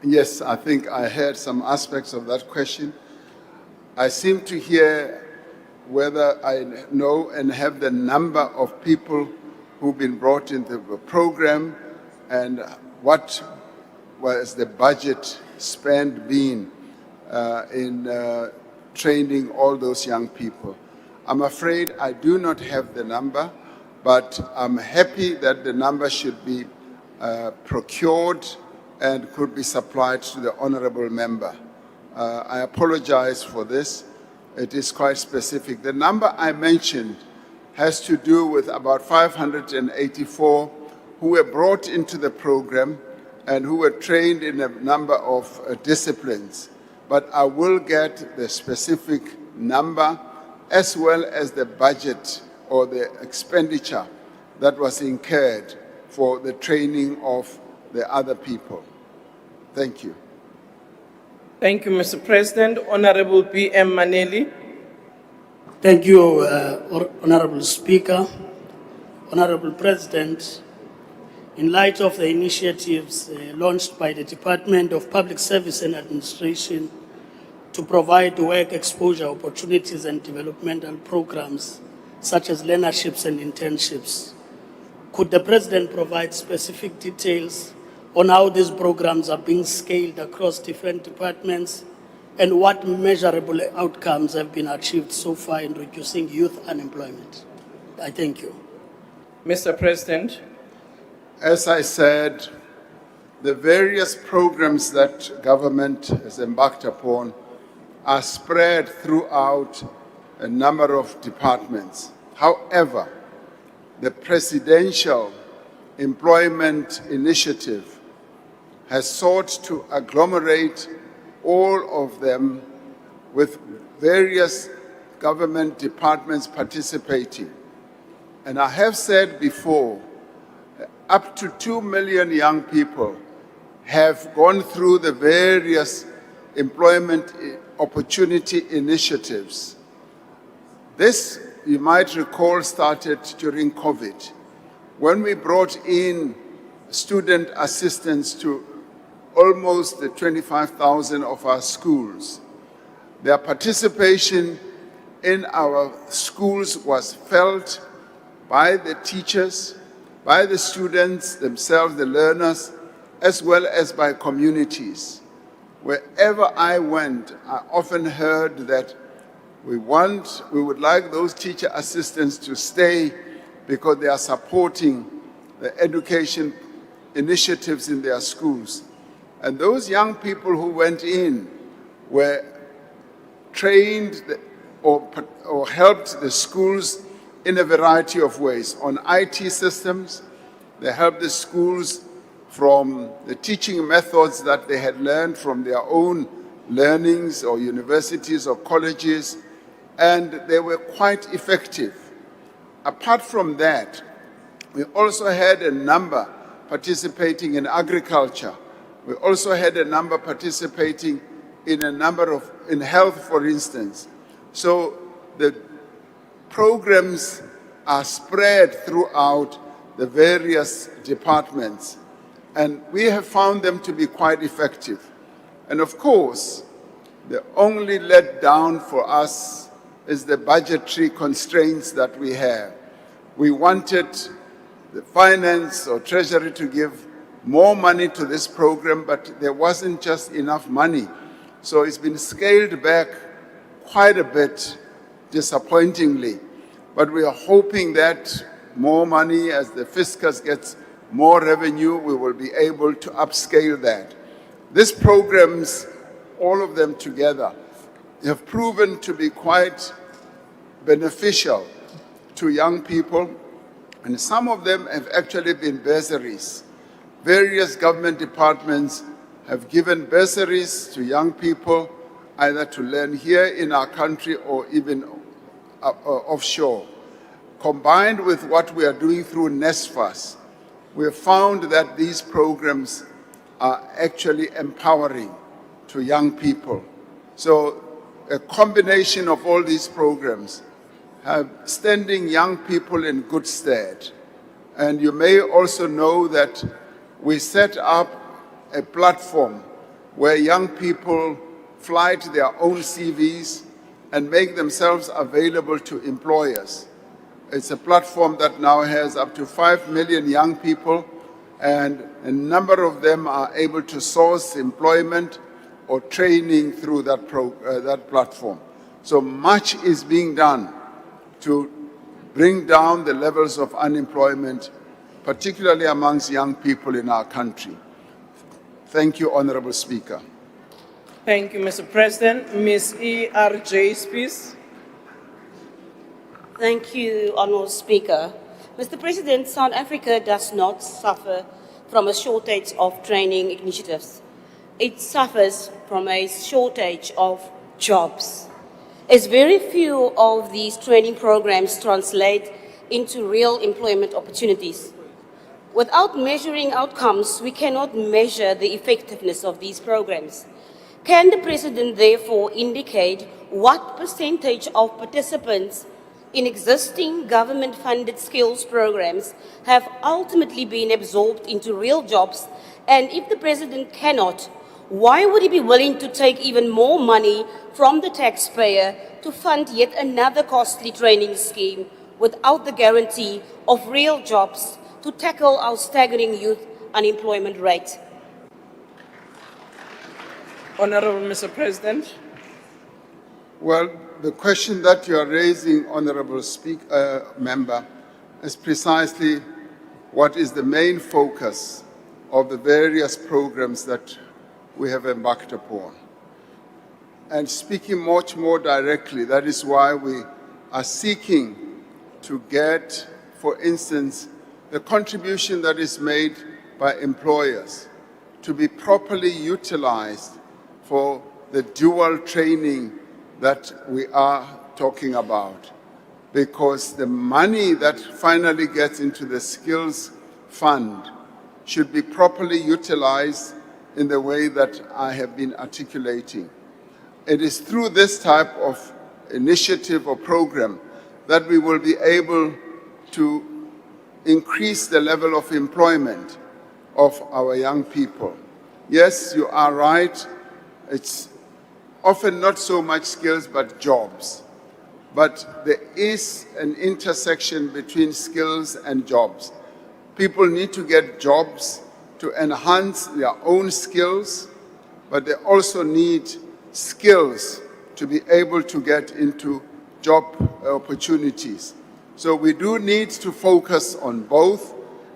Yes, I think I heard some aspects of that question. I seem to hear whether I know and have the number of people who've been brought into the program and what has the budget spent been in training all those young people? I'm afraid I do not have the number, but I'm happy that the number should be procured and could be supplied to the honorable member. I apologize for this. It is quite specific. The number I mentioned has to do with about 584 who were brought into the program and who were trained in a number of disciplines. But I will get the specific number as well as the budget or the expenditure that was incurred for the training of the other people. Thank you. Thank you, Mr. President. Honorable B.M. Maneli. Thank you, Honorable Speaker. Honorable President, in light of the initiatives launched by the Department of Public Service and Administration to provide work exposure opportunities and developmental programs such as learnerships and internships, could the President provide specific details on how these programs are being scaled across different departments and what measurable outcomes have been achieved so far in reducing youth unemployment? I thank you. Mr. President. As I said, the various programs that government has embarked upon are spread throughout a number of departments. However, the Presidential Employment Initiative has sought to agglomerate all of them with various government departments participating. And I have said before, up to 2 million young people have gone through the various employment opportunity initiatives. This, you might recall, started during COVID, when we brought in student assistance to almost 25,000 of our schools. Their participation in our schools was felt by the teachers, by the students themselves, the learners, as well as by communities. Wherever I went, I often heard that we would like those teacher assistants to stay because they are supporting the education initiatives in their schools. And those young people who went in were trained or helped the schools in a variety of ways. On IT systems, they helped the schools from the teaching methods that they had learned from their own learnings or universities or colleges, and they were quite effective. Apart from that, we also had a number participating in agriculture. We also had a number participating in in health, for instance. So the programs are spread throughout the various departments, and we have found them to be quite effective. And of course, the only letdown for us is the budgetary constraints that we have. We wanted the finance or treasury to give more money to this program, but there wasn't just enough money. So it's been scaled back quite a bit, disappointingly. But we are hoping that more money, as the fiscus gets more revenue, we will be able to upscale that. These programs, all of them together, have proven to be quite beneficial to young people, and some of them have actually been bursaries. Various government departments have given bursaries to young people, either to learn here in our country or even offshore. Combined with what we are doing through NSFAS, we have found that these programs are actually empowering to young people. So a combination of all these programs have standing young people in good stead. And you may also know that we set up a platform where young people fly to their own CVs and make themselves available to employers. It's a platform that now has up to 5 million young people and a number of them are able to source employment or training through that platform. So much is being done to bring down the levels of unemployment, particularly amongst young people in our country. Thank you, Honorable Speaker. Thank you, Mr. President. Ms. 𝐸𝐴, please. Thank you, Honourable Speaker. Mr. President, South Africa does not suffer from a shortage of training initiatives. It suffers from a shortage of jobs, as very few of these training programs translate into real employment opportunities. Without measuring outcomes, we cannot measure the effectiveness of these programs. Can the President therefore indicate what percentage of participants in existing government-funded skills programs have ultimately been absorbed into real jobs? And if the President cannot, why would he be willing to take even more money from the taxpayer to fund yet another costly training scheme without the guarantee of real jobs to tackle our staggering youth unemployment rate? Honorable Mr. President. Well, the question that you are raising, Honorable Member, is precisely what is the main focus of the various programs that we have embarked upon. And speaking much more directly, that is why we are seeking to get, for instance, the contribution that is made by employers to be properly utilized for the dual training that we are talking about. Because the money that finally gets into the skills fund should be properly utilized in the way that I have been articulating. It is through this type of initiative or program that we will be able to increase the level of employment of our young people. Yes, you are right. It's often not so much skills, but jobs. But there is an intersection between skills and jobs. People need to get jobs to enhance their own skills, but they also need skills to be able to get into job opportunities. So we do need to focus on both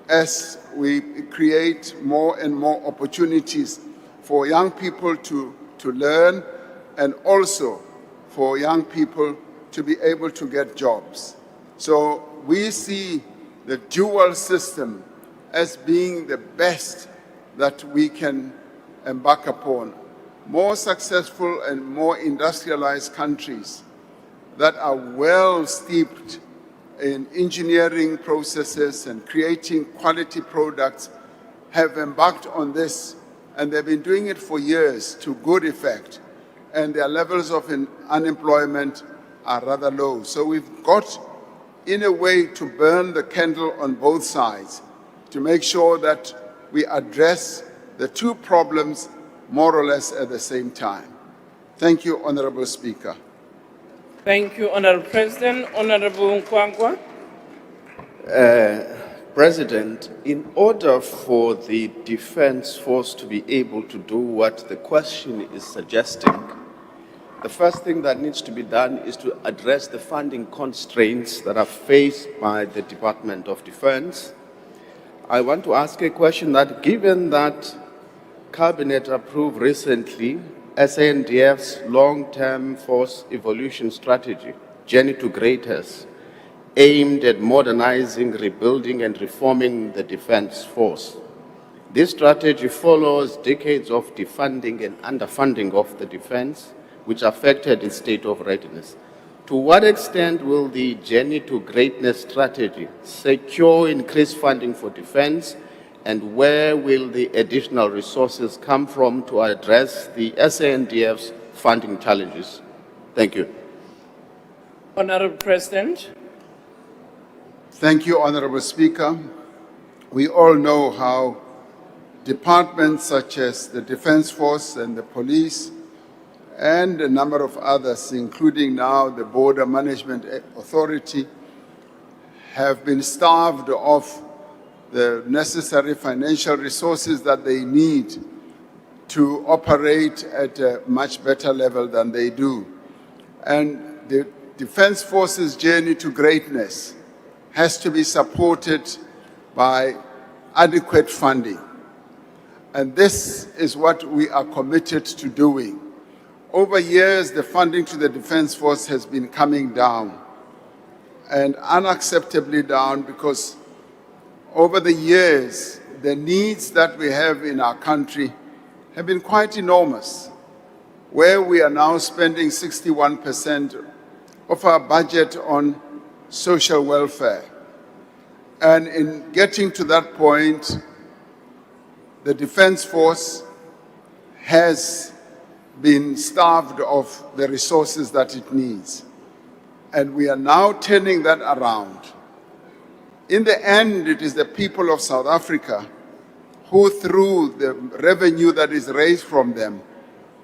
as we create more and more opportunities for young people to learn, and also for young people to be able to get jobs. So we see the dual system as being the best that we can embark upon. More successful and more industrialized countries that are well steeped in engineering processes and creating quality products have embarked on this, and they've been doing it for years to good effect, and their levels of unemployment are rather low. So we've got, in a way, to burn the candle on both sides to make sure that we address the two problems more or less at the same time. Thank you, Honorable Speaker. Thank you, Honorable President. Honorable 𝐾𝐿. President, in order for the Defense Force to be able to do what the question is suggesting, the first thing that needs to be done is to address the funding constraints that are faced by the Department of Defense. I want to ask a question that, given that Cabinet approved recently SANDF's long-term force evolution strategy, Journey to Greatness, aimed at modernizing, rebuilding, and reforming the Defense Force. This strategy follows decades of defunding and underfunding of the defense, which affected its state of readiness. To what extent will the Journey to Greatness strategy secure increased funding for defense, and where will the additional resources come from to address the SANDF's funding challenges? Thank you. Honorable President. Thank you, Honorable Speaker. We all know how departments such as the Defense Force and the police and a number of others, including now the Border Management Authority, have been starved of the necessary financial resources that they need to operate at a much better level than they do. And the Defense Forces' journey to greatness has to be supported by adequate funding. And this is what we are committed to doing. Over years, the funding to the Defense Force has been coming down, and unacceptably down, because over the years, the needs that we have in our country have been quite enormous, where we are now spending 61% of our budget on social welfare. And in getting to that point, the Defense Force has been starved of the resources that it needs. And we are now turning that around. In the end, it is the people of South Africa who, through the revenue that is raised from them,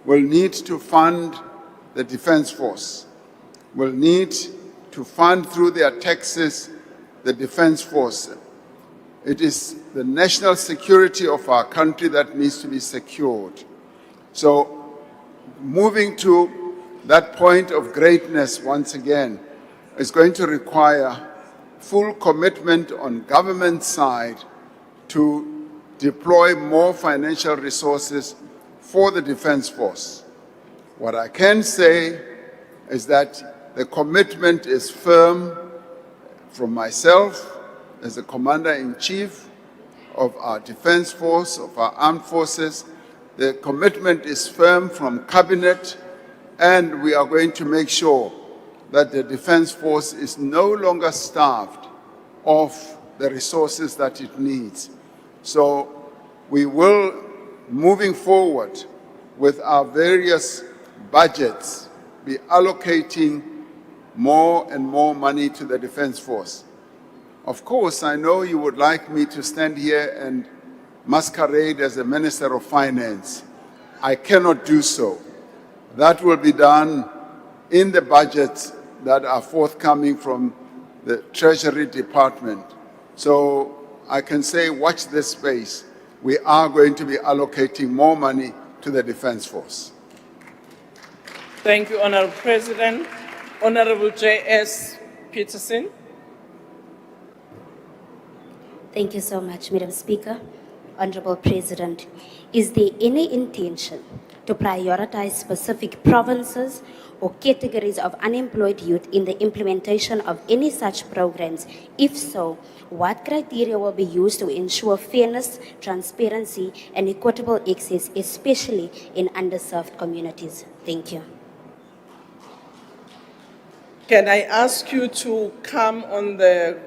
will need to fund the Defense Force, will need to fund through their taxes the Defense Force. It is the national security of our country that needs to be secured. So, moving to that point of greatness once again is going to require full commitment on government side to deploy more financial resources for the Defense Force. What I can say is that the commitment is firm from myself as the Commander-in-Chief of our Defense Force, of our armed forces. The commitment is firm from Cabinet, and we are going to make sure that the Defense Force is no longer starved of the resources that it needs. So we will, moving forward with our various budgets, be allocating more and more money to the Defense Force. Of course, I know you would like me to stand here and masquerade as a Minister of Finance. I cannot do so. That will be done in the budgets that are forthcoming from the Treasury Department. So I can say, watch this space. We are going to be allocating more money to the Defense Force. Thank you, Honorable President. Honorable J.S. Peterson. Thank you so much, Madam Speaker. Honorable President, is there any intention to prioritize specific provinces or categories of unemployed youth in the implementation of any such programs? If so, what criteria will be used to ensure fairness, transparency, and equitable access, especially in underserved communities? Thank you. Can I ask you to come on the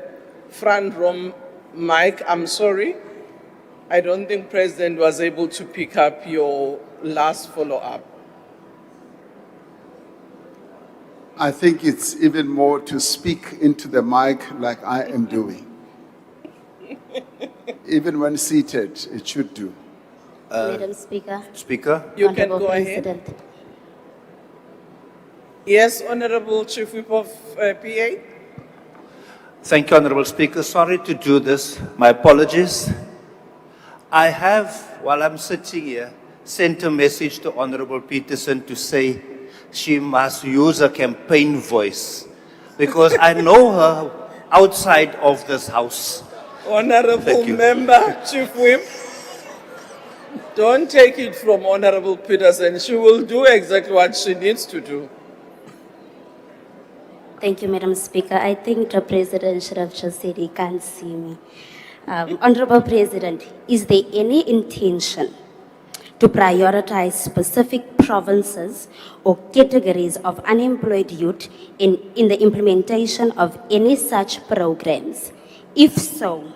front row mic? I'm sorry. I don't think President was able to pick up your last follow-up. I think it's even more to speak into the mic like I am doing. Even when seated, it should do. Madam Speaker. Speaker. You can Honorable go President. ahead. Yes, Honorable Chief Whip of PA. Thank you, Honorable Speaker. Sorry to do this. My apologies. I have, while I'm sitting here, sent a message to Honorable Peterson to say she must use a campaign voice, because I know her outside of this house. Honorable Member, Chief Whip, don't take it from Honorable Peterson. She will do exactly what she needs to do. Thank you, Madam Speaker. I think the President should have just said he can't see me. Honorable President, is there any intention to prioritize specific provinces or categories of unemployed youth in the implementation of any such programs? If so,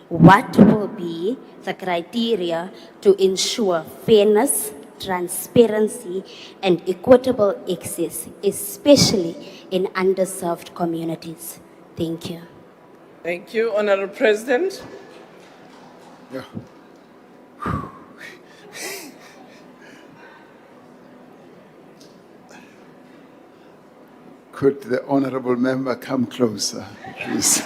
what will be the criteria to ensure fairness, transparency, and equitable access, especially in underserved communities? Thank you. Thank you, Honorable President. Yeah. Could the honorable member come closer, please?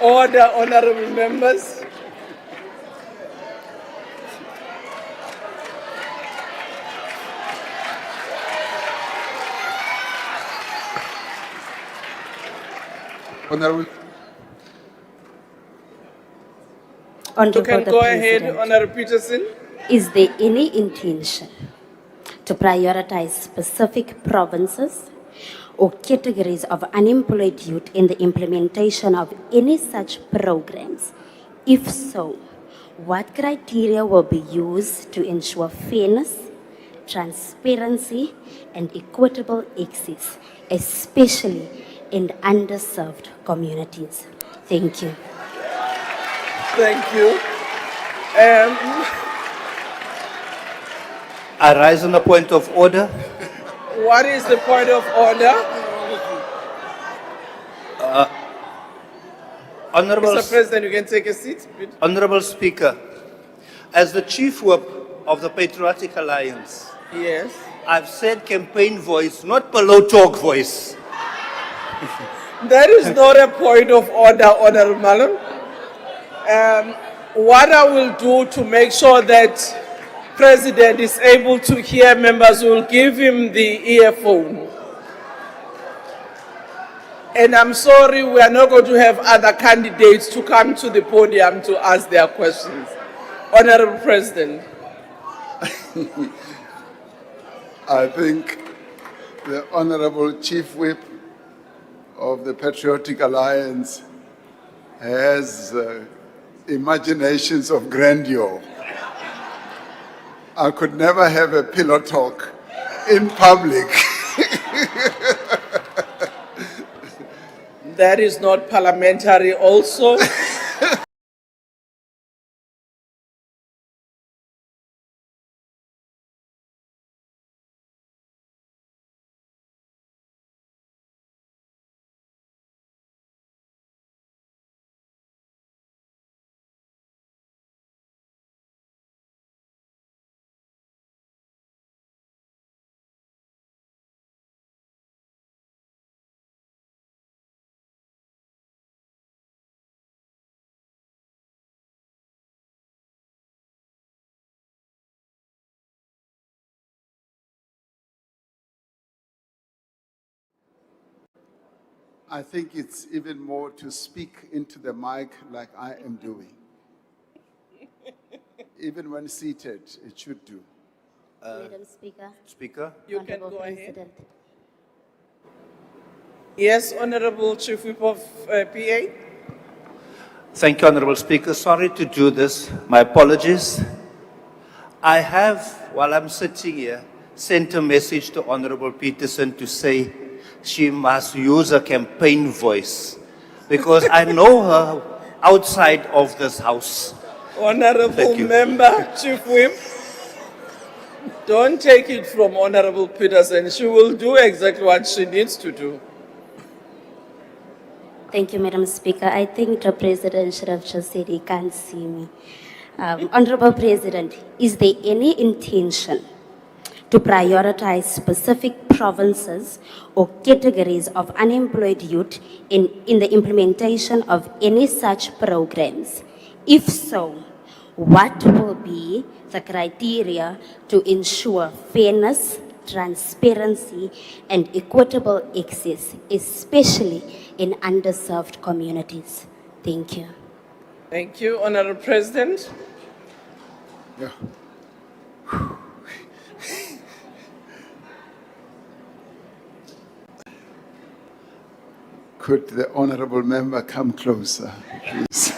Order, honorable members. Honorable. You Honorable can the go ahead, President. Honorable Peterson. Is there any intention to prioritize specific provinces or categories of unemployed youth in the implementation of any such programs? If so, what criteria will be used to ensure fairness, transparency, and equitable access, especially in underserved communities? Thank you. Thank you. I rise on a point of order. What is the point of order? Honorable, Mr. President, you can take a seat. Honorable Speaker, as the Chief Whip of the Patriotic Alliance, Yes. I've said campaign voice, not below talk voice. That is not a point of order, Honorable Madam. What I will do to make sure that President is able to hear members, will give him the earphone. And I'm sorry, we are not going to have other candidates to come to the podium to ask their questions. Honorable President. I think the Honorable Chief Whip of the Patriotic Alliance has imaginations of grandeur. I could never have a pillow talk in public. That is not parliamentary also. I think it's even more to speak into the mic like I am doing. Even when seated, it should do. Madam Speaker. Speaker? You can Honorable go ahead. President. Yes, Honorable Chief Whip of PA. Thank you, Honorable Speaker. Sorry to do this. My apologies. I have, while I'm sitting here, sent a message to Honorable Peterson to say she must use a campaign voice because I know her outside of this house. Honorable Thank you. Member, Chief Whip, don't take it from Honorable Peterson. She will do exactly what she needs to do. Thank you, Madam Speaker. I think the President should have just said he can't see me. Honorable President, is there any intention to prioritize specific provinces or categories of unemployed youth in the implementation of any such programs? If so, what will be the criteria to ensure fairness, transparency, and equitable access, especially in underserved communities? Thank you. Thank you, Honorable President. Yeah. Could the honorable member come closer, please?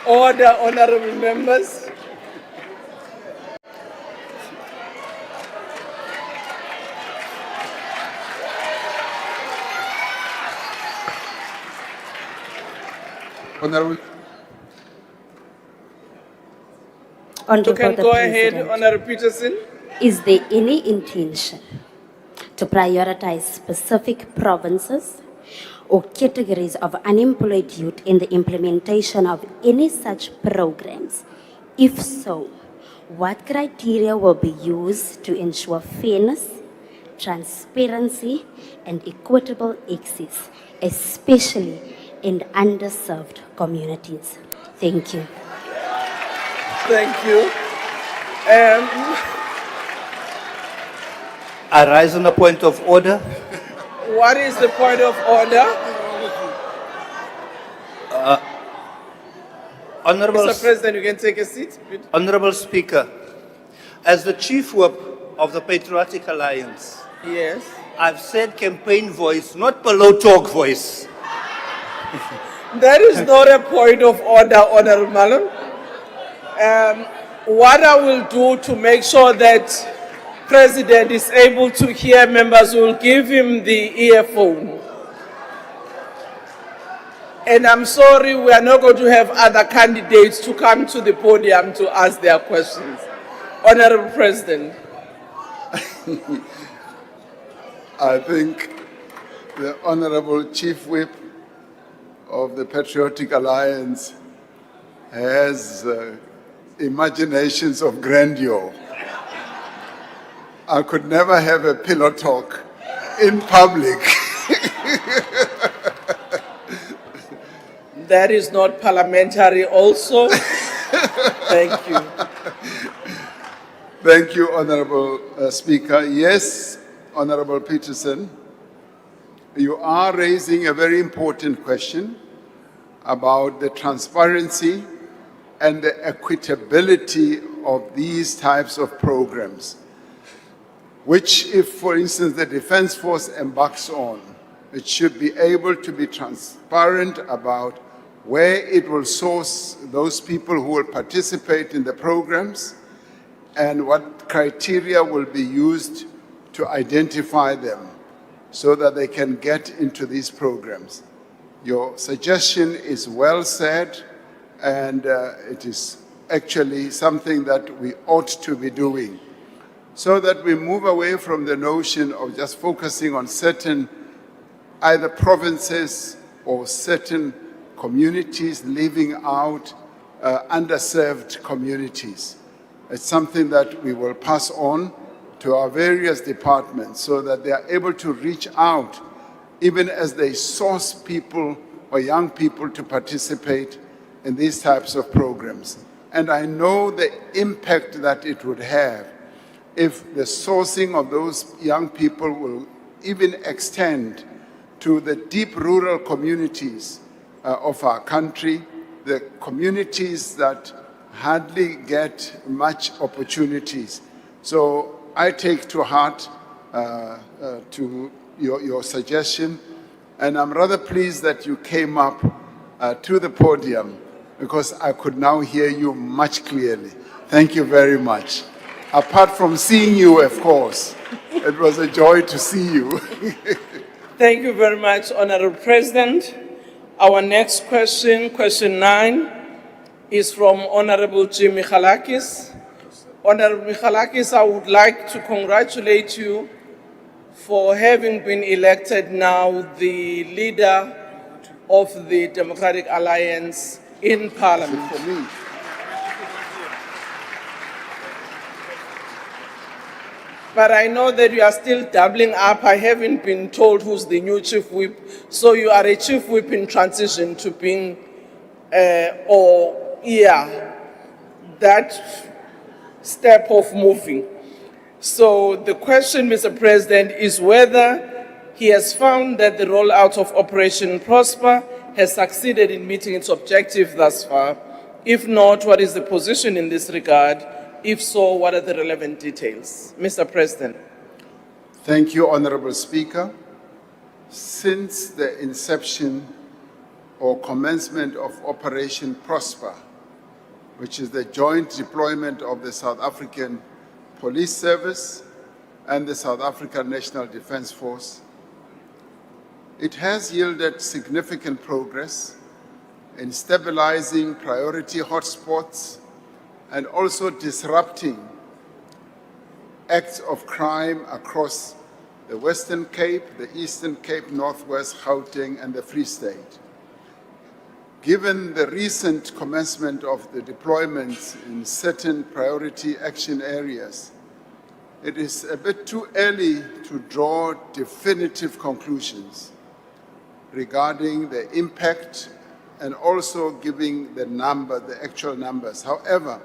Order, honorable members. Honorable. You can the go ahead, President. Honorable Peterson. Is there any intention to prioritize specific provinces or categories of unemployed youth in the implementation of any such programs? If so, what criteria will be used to ensure fairness, transparency, and equitable access, especially in underserved communities? Thank you. Thank you. I rise on a point of order. What is the point of order? Honorable, Mr. President, you can take a seat. Honorable Speaker, as the Chief Whip of the Patriotic Alliance, Yes. I've said campaign voice, not below talk voice. That is not a point of order, Honorable Malum. What I will do to make sure that President is able to hear members, will give him the earphone. And I'm sorry, we are not going to have other candidates to come to the podium to ask their questions. Honorable President. I think the Honorable Chief Whip of the Patriotic Alliance has imaginations of grandeur. I could never have a pillow talk in public. That is not parliamentary also. Thank you. Thank you, Honorable Speaker. Yes, Honorable Peterson, you are raising a very important question about the transparency and the equitability of these types of programs, which if, for instance, the Defense Force embarks on, it should be able to be transparent about where it will source those people who will participate in the programs and what criteria will be used to identify them so that they can get into these programs. Your suggestion is well said, and it is actually something that we ought to be doing, so that we move away from the notion of just focusing on certain either provinces or certain communities, leaving out underserved communities. It's something that we will pass on to our various departments so that they are able to reach out even as they source people or young people to participate in these types of programs. And I know the impact that it would have if the sourcing of those young people will even extend to the deep rural communities of our country, the communities that hardly get much opportunities. So I take to heart to your suggestion, and I'm rather pleased that you came up to the podium because I could now hear you much clearly. Thank you very much. Apart from seeing you, of course, it was a joy to see you. Thank you very much, Honorable President. Our next question, question 9, is from Honorable 𝐬𝐮𝐬𝐜𝐫𝐢𝐻𝐾. Honorable 𝐬𝐮𝐬𝐜𝐫𝐢𝐻𝐾, I would like to congratulate you for having been elected now the leader of the Democratic Alliance in Parliament. For me. But I know that you are still doubling up. I haven't been told who's the new chief whip. So you are a chief whip in transition to being, that step of moving. So the question, Mr. President, is whether he has found that the rollout of Operation Prosper has succeeded in meeting its objective thus far. If not, what is the position in this regard? If so, what are the relevant details? Mr. President. Thank you, Honorable Speaker. Since the inception or commencement of Operation Prosper, which is the joint deployment of the South African Police Service and the South African National Defense Force, it has yielded significant progress in stabilizing priority hotspots and also disrupting acts of crime across the Western Cape, the Eastern Cape, Northwest, Gauteng, and the Free State. Given the recent commencement of the deployments in certain priority action areas, it is a bit too early to draw definitive conclusions regarding the impact and also giving the actual numbers. However,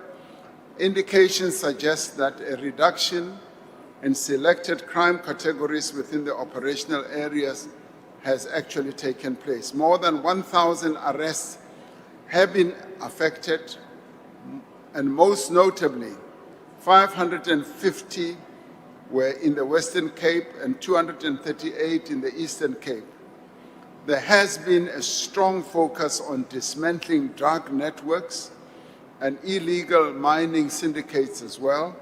indications suggest that a reduction in selected crime categories within the operational areas has actually taken place. More than 1,000 arrests have been affected, and most notably, 550 were in the Western Cape and 238 in the Eastern Cape. There has been a strong focus on dismantling drug networks and illegal mining syndicates as well,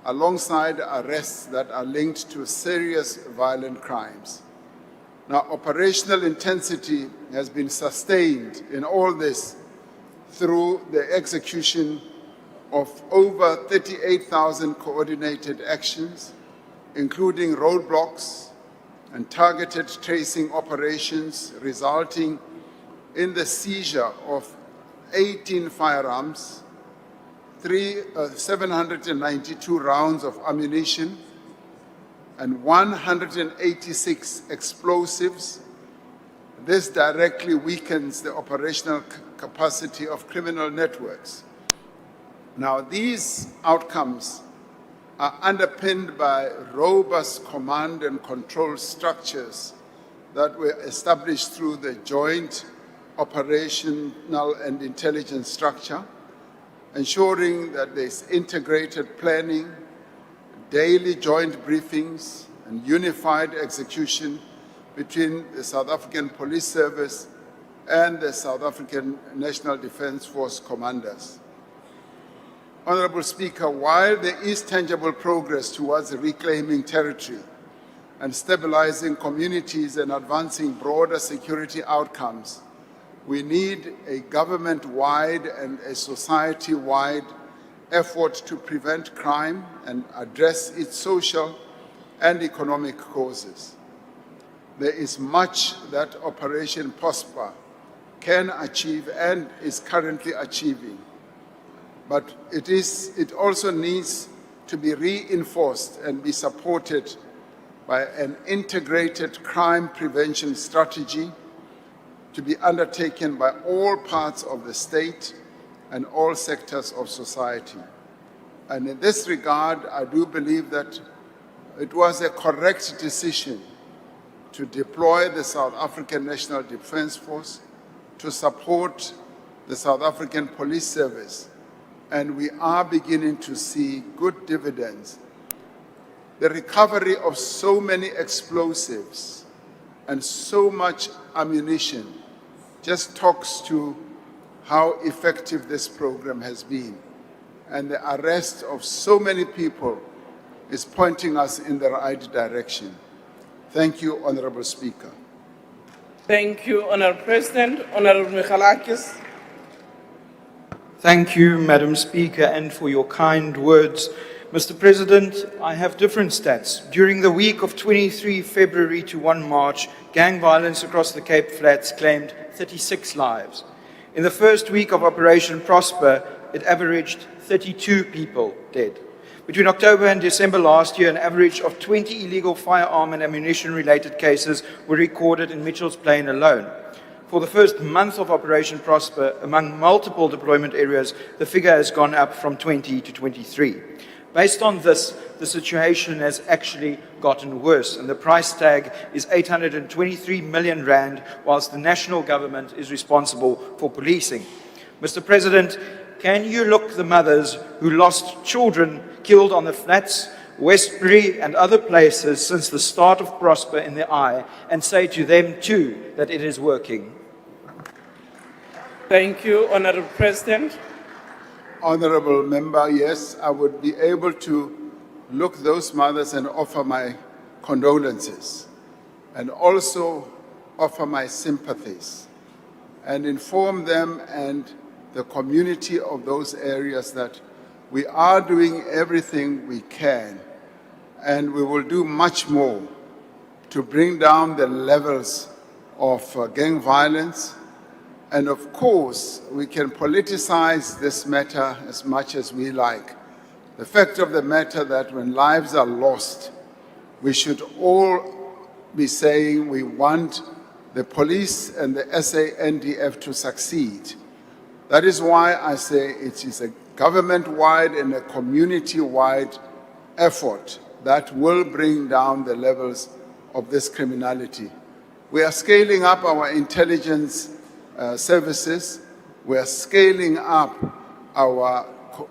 alongside arrests that are linked to serious violent crimes. Now, operational intensity has been sustained in all this through the execution of over 38,000 coordinated actions, including roadblocks and targeted tracing operations, resulting in the seizure of 18 firearms, 792 rounds of ammunition, and 186 explosives. This directly weakens the operational capacity of criminal networks. Now, these outcomes are underpinned by robust command and control structures that were established through the joint operational and intelligence structure, ensuring that there's integrated planning, daily joint briefings, and unified execution between the South African Police Service and the South African National Defence Force commanders. Honourable Speaker, while there is tangible progress towards reclaiming territory and stabilizing communities and advancing broader security outcomes, we need a government-wide and a society-wide effort to prevent crime and address its social and economic causes. There is much that Operation Prosper can achieve and is currently achieving, but it also needs to be reinforced and be supported by an integrated crime prevention strategy to be undertaken by all parts of the state and all sectors of society. And in this regard, I do believe that it was a correct decision to deploy the South African National Defence Force to support the South African Police Service. And we are beginning to see good dividends. The recovery of so many explosives and so much ammunition just talks to how effective this program has been. And the arrest of so many people is pointing us in the right direction. Thank you, Honourable Speaker. Thank you, Honourable President. Honourable Michalakis. Thank you, Madam Speaker, and for your kind words. Mr. President, I have different stats. During the week of 23 February to 1 March, gang violence across the Cape Flats claimed 36 lives. In the first week of Operation Prosper, it averaged 32 people dead. Between October and December last year, an average of 20 illegal firearm and ammunition-related cases were recorded in Mitchell's Plain alone. For the first month of Operation Prosper, among multiple deployment areas, the figure has gone up from 20 to 23. Based on this, the situation has actually gotten worse, and the price tag is 823 million rand, whilst the national government is responsible for policing. Mr. President, can you look the mothers who lost children killed on the flats, Westbury and other places since the start of Prosper in the eye and say to them too that it is working? Thank you, Honourable President. Honourable Member, yes, I would be able to look those mothers and offer my condolences and also offer my sympathies and inform them and the community of those areas that we are doing everything we can and we will do much more to bring down the levels of gang violence. And of course, we can politicize this matter as much as we like. The fact of the matter that when lives are lost, we should all be saying we want the police and the SANDF to succeed. That is why I say it is a government-wide and a community-wide effort that will bring down the levels of this criminality. We are scaling up our intelligence services. We are scaling up our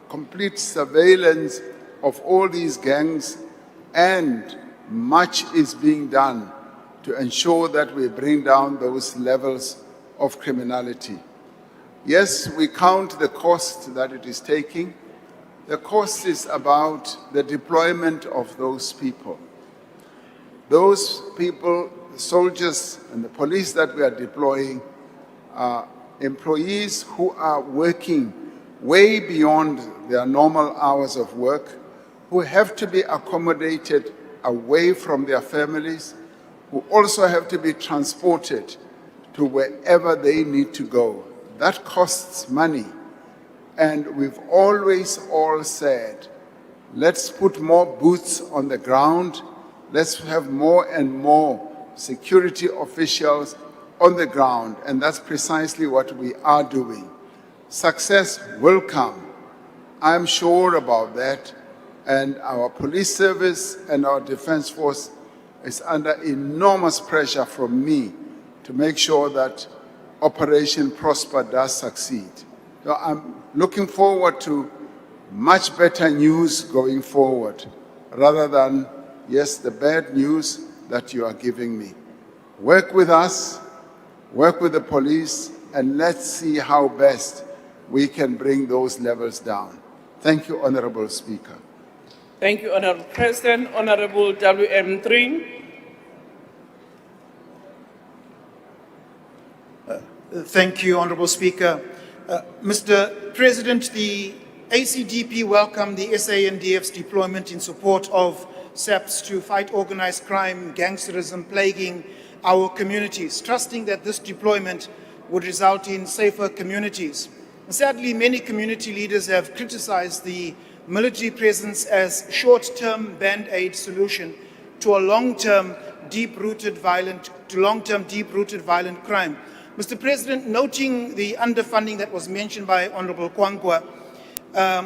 complete surveillance of all these gangs, and much is being done to ensure that we bring down those levels of criminality. Yes, we count the cost that it is taking. The cost is about the deployment of those people. Those people, the soldiers and the police that we are deploying, are employees who are working way beyond their normal hours of work, who have to be accommodated away from their families, who also have to be transported to wherever they need to go. That costs money. And we've always all said, let's put more boots on the ground. Let's have more and more security officials on the ground. And that's precisely what we are doing. Success will come. I'm sure about that. And our police service and our defense force is under enormous pressure from me to make sure that Operation Prosper does succeed. So I'm looking forward to much better news going forward, rather than, yes, the bad news that you are giving me. Work with us, work with the police, and let's see how best we can bring those levels down. Thank you, Honorable Speaker. Thank you, Honorable President. Honorable WM3. Thank you, Honourable Speaker. Mr. President, the ACDP welcomed the SANDF's deployment in support of SAPS to fight organised crime, gangsterism plaguing our communities, trusting that this deployment would result in safer communities. Sadly, many community leaders have criticised the military presence as short-term band-aid solution to a long-term deep-rooted violent crime. Mr. President, noting the underfunding that was mentioned by Honourable 𝐿𝐾𝐭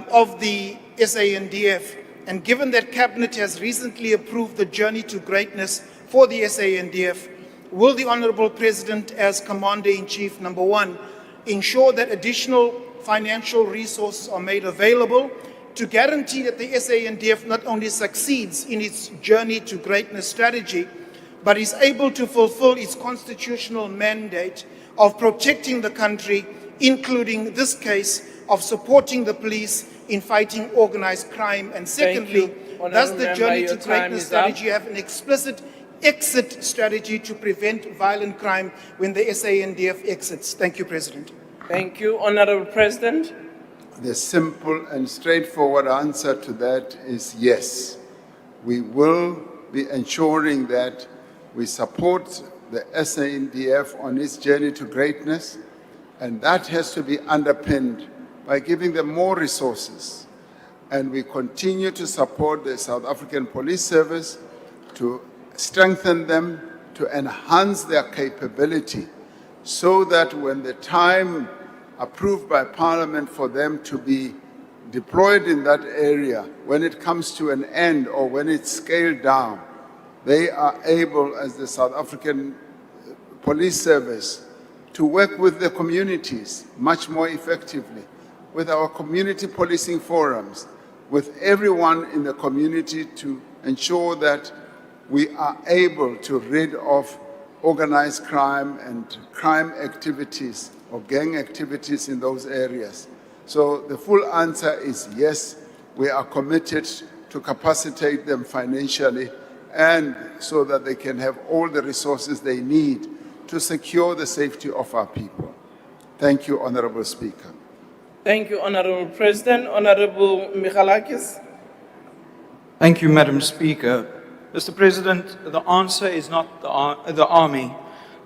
of the SANDF, and given that Cabinet has recently approved the journey to greatness for the SANDF, will the Honourable President, as Commander-in-Chief number 1, ensure that additional financial resources are made available to guarantee that the SANDF not only succeeds in its journey to greatness strategy, but is able to fulfill its constitutional mandate of protecting the country, including this case of supporting the police in fighting organized crime? And secondly, does the journey to greatness strategy have an explicit exit strategy to prevent violent crime when the SANDF exits? Thank you, President. Thank you, Honourable President. The simple and straightforward answer to that is yes. We will be ensuring that we support the SANDF on its journey to greatness, and that has to be underpinned by giving them more resources. And we continue to support the South African Police Service to strengthen them, to enhance their capability, so that when the time approved by Parliament for them to be deployed in that area, when it comes to an end or when it's scaled down, they are able, as the South African Police Service, to work with the communities much more effectively, with our community policing forums, with everyone in the community, to ensure that we are able to rid of organized crime and crime activities or gang activities in those areas. So the full answer is yes, we are committed to capacitate them financially, and so that they can have all the resources they need to secure the safety of our people. Thank you, Honourable Speaker. Thank you, Honourable President. Honourable Michaelakis. Thank you, Madam Speaker. Mr. President, the answer is not the army.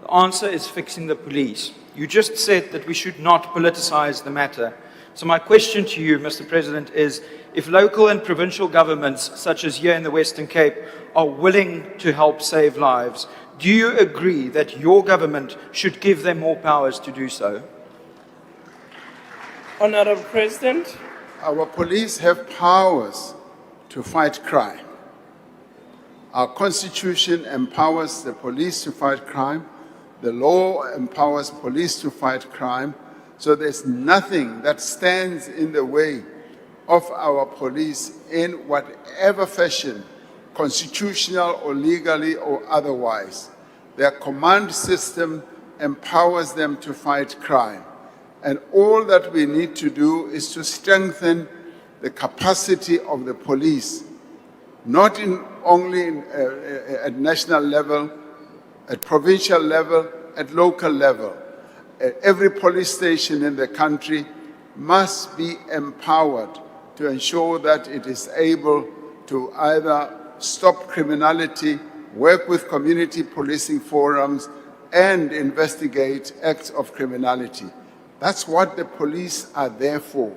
The answer is fixing the police. You just said that we should not politicize the matter. So my question to you, Mr. President, is if local and provincial governments, such as here in the Western Cape, are willing to help save lives, do you agree that your government should give them more powers to do so? Honorable President. Our police have powers to fight crime. Our Constitution empowers the police to fight crime. The law empowers police to fight crime. So there's nothing that stands in the way of our police in whatever fashion, constitutional or legally or otherwise. Their command system empowers them to fight crime. And all that we need to do is to strengthen the capacity of the police, not only at national level, at provincial level, at local level. Every police station in the country must be empowered to ensure that it is able to either stop criminality, work with community policing forums, and investigate acts of criminality. That's what the police are there for.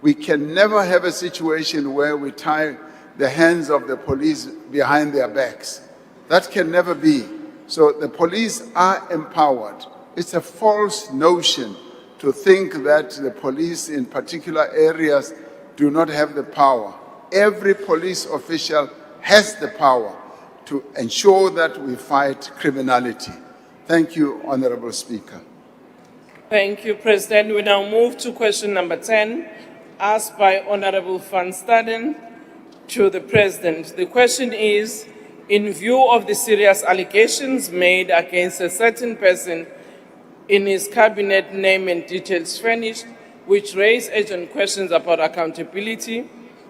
We can never have a situation where we tie the hands of the police behind their backs. That can never be. So the police are empowered. It's a false notion to think that the police in particular areas do not have the power. Every police official has the power to ensure that we fight criminality. Thank you, Honorable Speaker. Thank you, President. We now move to question number 10, asked by Honorable Van Staden to the President. The question is, in view of the serious allegations made against a certain person in his cabinet name and details furnished, which raise urgent questions about accountability,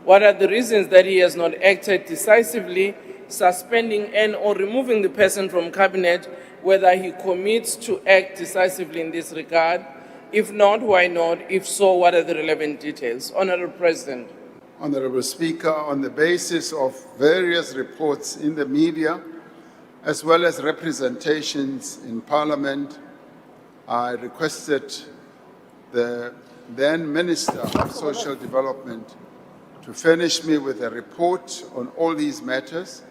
what are the reasons that he has not acted decisively, suspending and or removing the person from cabinet, whether he commits to act decisively in this regard? If not, why not? If so, what are the relevant details? Honorable President. Honorable Speaker, on the basis of various reports in the media, as well as representations in Parliament, I requested the then Minister of Social Development to furnish me with a report on all these matters.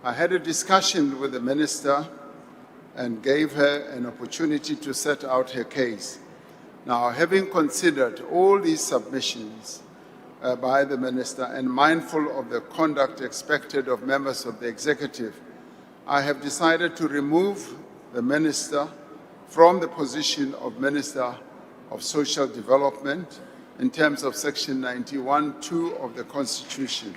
I had a discussion with the Minister and gave her an opportunity to set out her case. Now, having considered all these submissions by the Minister and mindful of the conduct expected of members of the Executive, I have decided to remove the Minister from the position of Minister of Social Development in terms of Section 91(2) of the Constitution.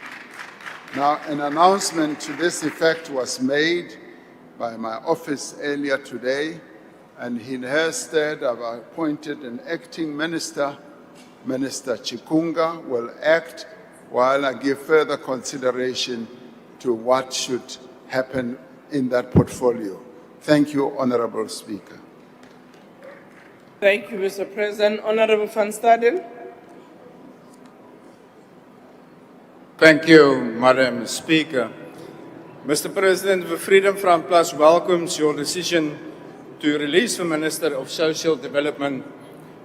Now, an announcement to this effect was made by my office earlier today, and in her stead, I've appointed an acting minister. Minister 𝐶𝐿𝐵𝐿 will act while I give further consideration to what should happen in that portfolio. Thank you, Honorable Speaker. Thank you, Mr. President. Honorable Van Staden. Thank you, Madam Speaker. Mr. President, the Freedom Front Plus welcomes your decision to release the Minister of Social Development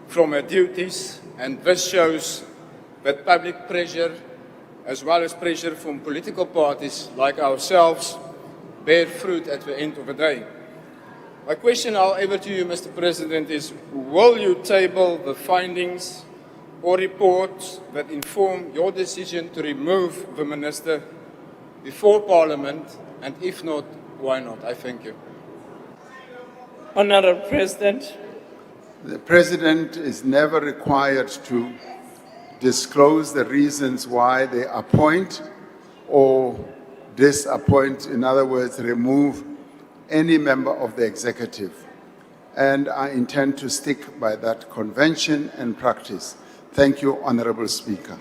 from her duties, and this shows that public pressure, as well as pressure from political parties like ourselves, bear fruit at the end of the day. My question, however, to you, Mr. President, is will you table the findings or reports that inform your decision to remove the Minister before Parliament, and if not, why not? I thank you. Honorable President. The President is never required to disclose the reasons why they appoint or disappoint, in other words, remove any member of the Executive. And I intend to stick by that convention and practice. Thank you, Honorable Speaker.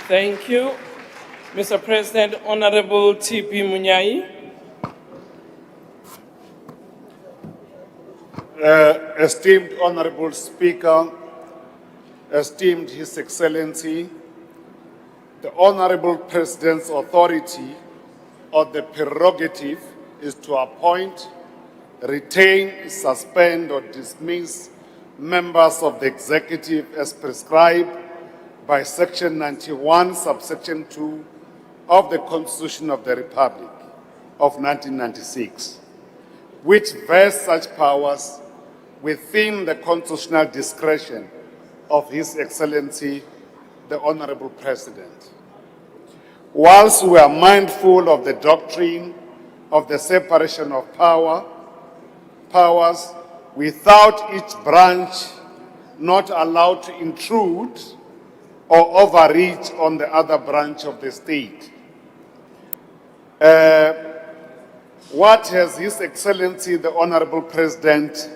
Thank you. Mr. President, Honorable T.P. Munyai. Esteemed Honorable Speaker, esteemed His Excellency, the Honorable President's authority or the prerogative is to appoint, retain, suspend, or dismiss members of the executive as prescribed by Section 91, subsection 2 of the Constitution of the Republic of 1996, which vests such powers within the constitutional discretion of His Excellency, the Honorable President. Whilst we are mindful of the doctrine of the separation of powers, without each branch not allowed to intrude or overreach on the other branch of the state. What has His Excellency, the Honorable President,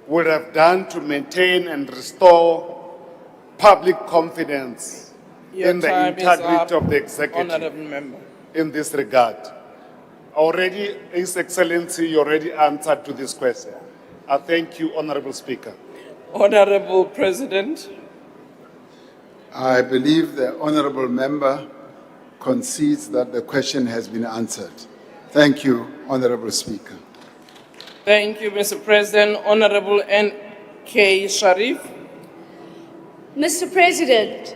would have done to maintain and restore public confidence in the integrity of the executive Honorable Member. in this regard? Already, His Excellency, you already answered to this question. I thank you, Honorable Speaker. Honorable President. I believe the honorable member concedes that the question has been answered. Thank you, Honorable Speaker. Thank you, Mr. President. Honorable N.K. Sharif. Mr. President,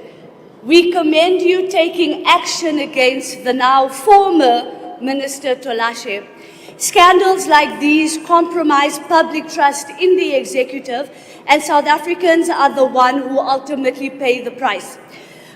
we commend you taking action against the now former Minister 𝐶𝐨𝐬𝐵𝐿𝐴. Scandals like these compromise public trust in the executive, and South Africans are the ones who ultimately pay the price.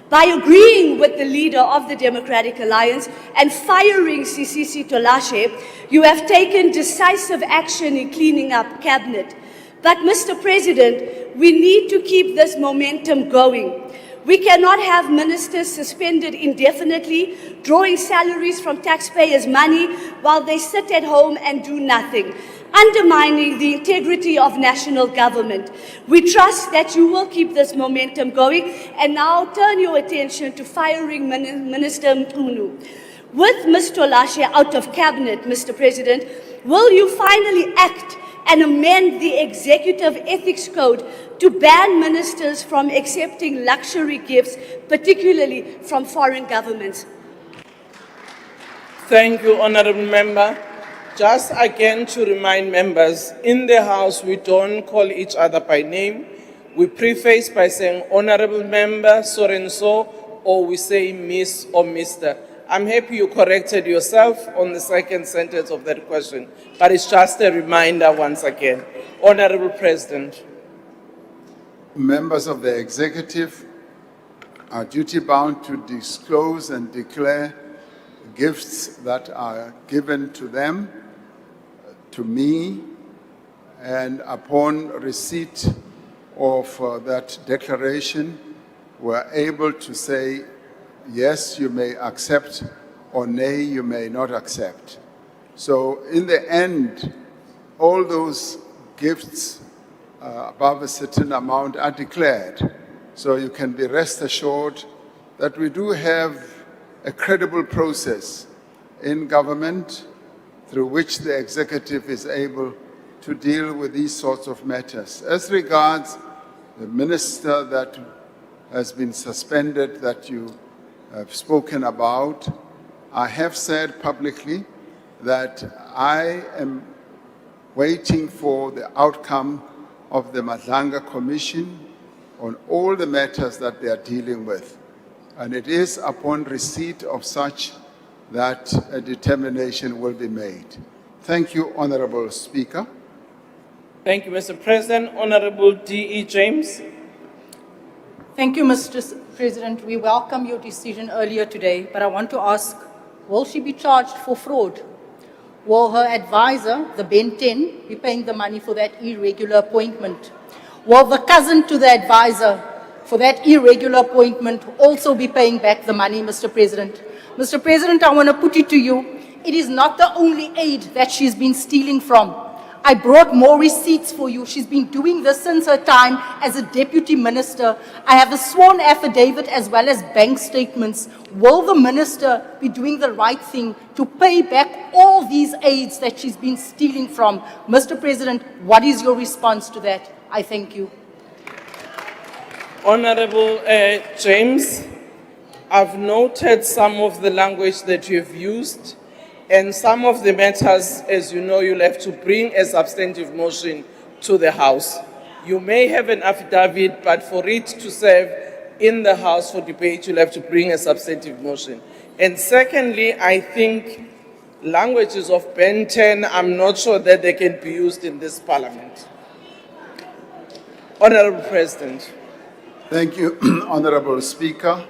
By agreeing with the leader of the Democratic Alliance and firing 𝐶𝐶 you have taken decisive action in cleaning up cabinet. But, Mr. President, we need to keep this momentum going. We cannot have ministers suspended indefinitely, drawing salaries from taxpayers' money while they sit at home and do nothing, undermining the integrity of national government. We trust that you will keep this momentum going and now turn your attention to firing Minister Mchunu. With Mr. 𝐶𝐨𝐴 out of cabinet, Mr. President, will you finally act and amend the Executive Ethics Code to ban ministers from accepting luxury gifts, particularly from foreign governments? Thank you, Honorable Member. Just again to remind members, in the House we don't call each other by name. We preface by saying Honorable Member, so and so, or we say Miss or Mr. I'm happy you corrected yourself on the second sentence of that question, but it's just a reminder once again. Honorable President. Members of the executive are duty-bound to disclose and declare gifts that are given to them, to me, and upon receipt of that declaration, we're able to say, yes, you may accept, or nay, you may not accept. So in the end, all those gifts above a certain amount are declared. So you can be rest assured that we do have a credible process in government through which the executive is able to deal with these sorts of matters. As regards the minister that has been suspended that you have spoken about, I have said publicly that I am waiting for the outcome of the Madlanga Commission on all the matters that they are dealing with. And it is upon receipt of such that a determination will be made. Thank you, Honorable Speaker. Thank you, Mr. President. Honorable D.E. James. Thank you, Mr. President. We welcome your decision earlier today, but I want to ask, will she be charged for fraud? Will her advisor, the Ben 10, be paying the money for that irregular appointment? Will the cousin to the advisor for that irregular appointment also be paying back the money, Mr. President? Mr. President, I want to put it to you, it is not the only aid that she's been stealing from. I brought more receipts for you. She's been doing this since her time as a deputy minister. I have a sworn affidavit as well as bank statements. Will the minister be doing the right thing to pay back all these aids that she's been stealing from? Mr. President, what is your response to that? I thank you. Honorable James, I've noted some of the language that you've used. And some of the matters, as you know, you'll have to bring a substantive motion to the House. You may have an affidavit, but for it to serve in the House for debate, you'll have to bring a substantive motion. And secondly, I think languages of Ben 10, I'm not sure that they can be used in this Parliament. Honorable President. Thank you, Honorable Speaker.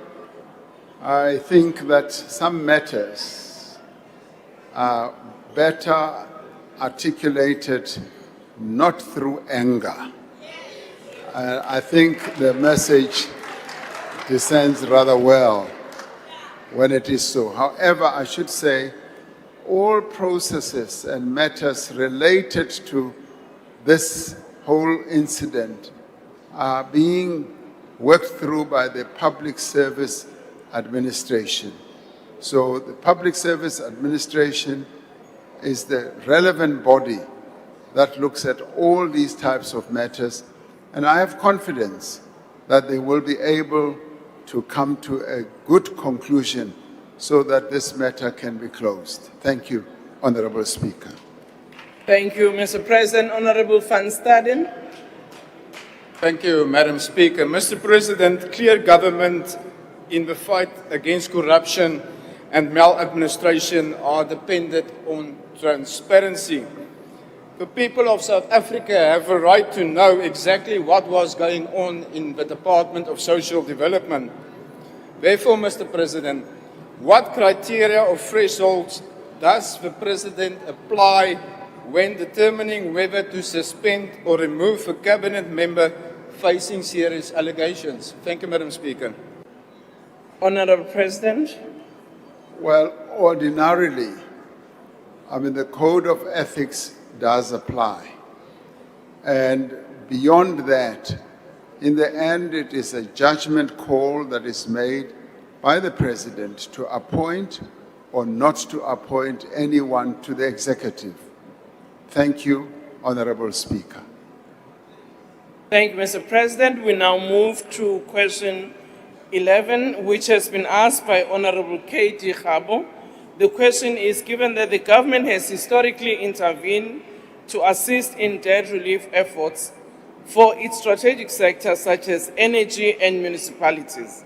I think that some matters are better articulated not through anger. I think the message descends rather well when it is so. However, I should say all processes and matters related to this whole incident are being worked through by the Public Service Administration. So the Public Service Administration is the relevant body that looks at all these types of matters, and I have confidence that they will be able to come to a good conclusion so that this matter can be closed. Thank you, Honorable Speaker. Thank you, Mr. President. Honorable Van Staden. Thank you, Madam Speaker. Mr. President, clear government in the fight against corruption and maladministration are dependent on transparency. The people of South Africa have a right to know exactly what was going on in the Department of Social Development. Therefore, Mr. President, what criteria or thresholds does the President apply when determining whether to suspend or remove a cabinet member facing serious allegations? Thank you, Madam Speaker. Honorable President. Well, ordinarily, the Code of Ethics does apply. And beyond that, in the end, it is a judgment call that is made by the President to appoint or not to appoint anyone to the executive. Thank you, Honorable Speaker. Thank you, Mr. President. We now move to question 11, which has been asked by Honorable 𝐾𝐨𝐧'𝐭. The question is, given that the government has historically intervened to assist in debt relief efforts for its strategic sectors such as energy and municipalities,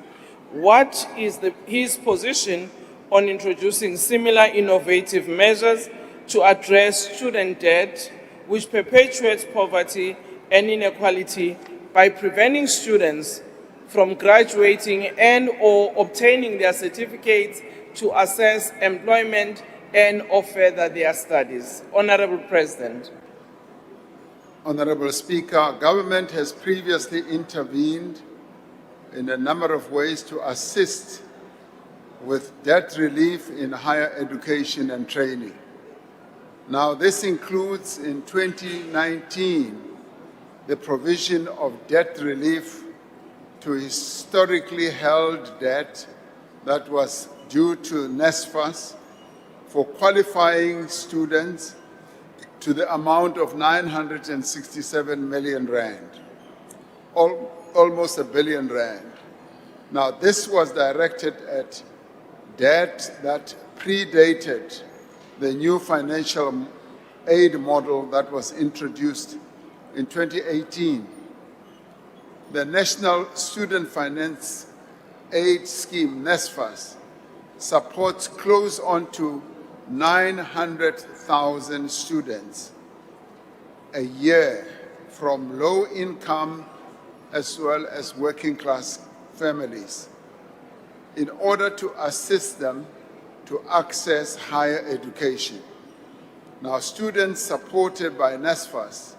what is his position on introducing similar innovative measures to address student debt, which perpetuates poverty and inequality by preventing students from graduating and or obtaining their certificates to assess employment and or further their studies? Honorable President. Honorable Speaker, government has previously intervened in a number of ways to assist with debt relief in higher education and training. Now, this includes in 2019 the provision of debt relief to historically held debt that was due to NSFAS for qualifying students to the amount of 967 million rand, almost R1 billion. Now, this was directed at debt that predated the new financial aid model that was introduced in 2018. The National Student Finance Aid Scheme, NSFAS, supports close on to 900,000 students a year from low-income as well as working-class families in order to assist them to access higher education. Now, students supported by NSFAS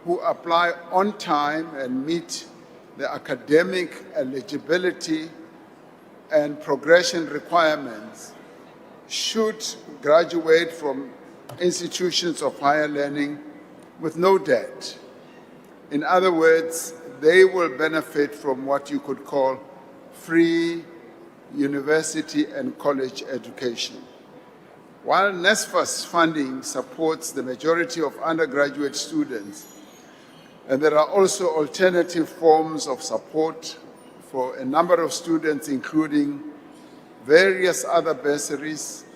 who apply on time and meet the academic eligibility and progression requirements should graduate from institutions of higher learning with no debt. In other words, they will benefit from what you could call free university and college education. While NSFAS funding supports the majority of undergraduate students, and there are also alternative forms of support for a number of students, including various other bursaries,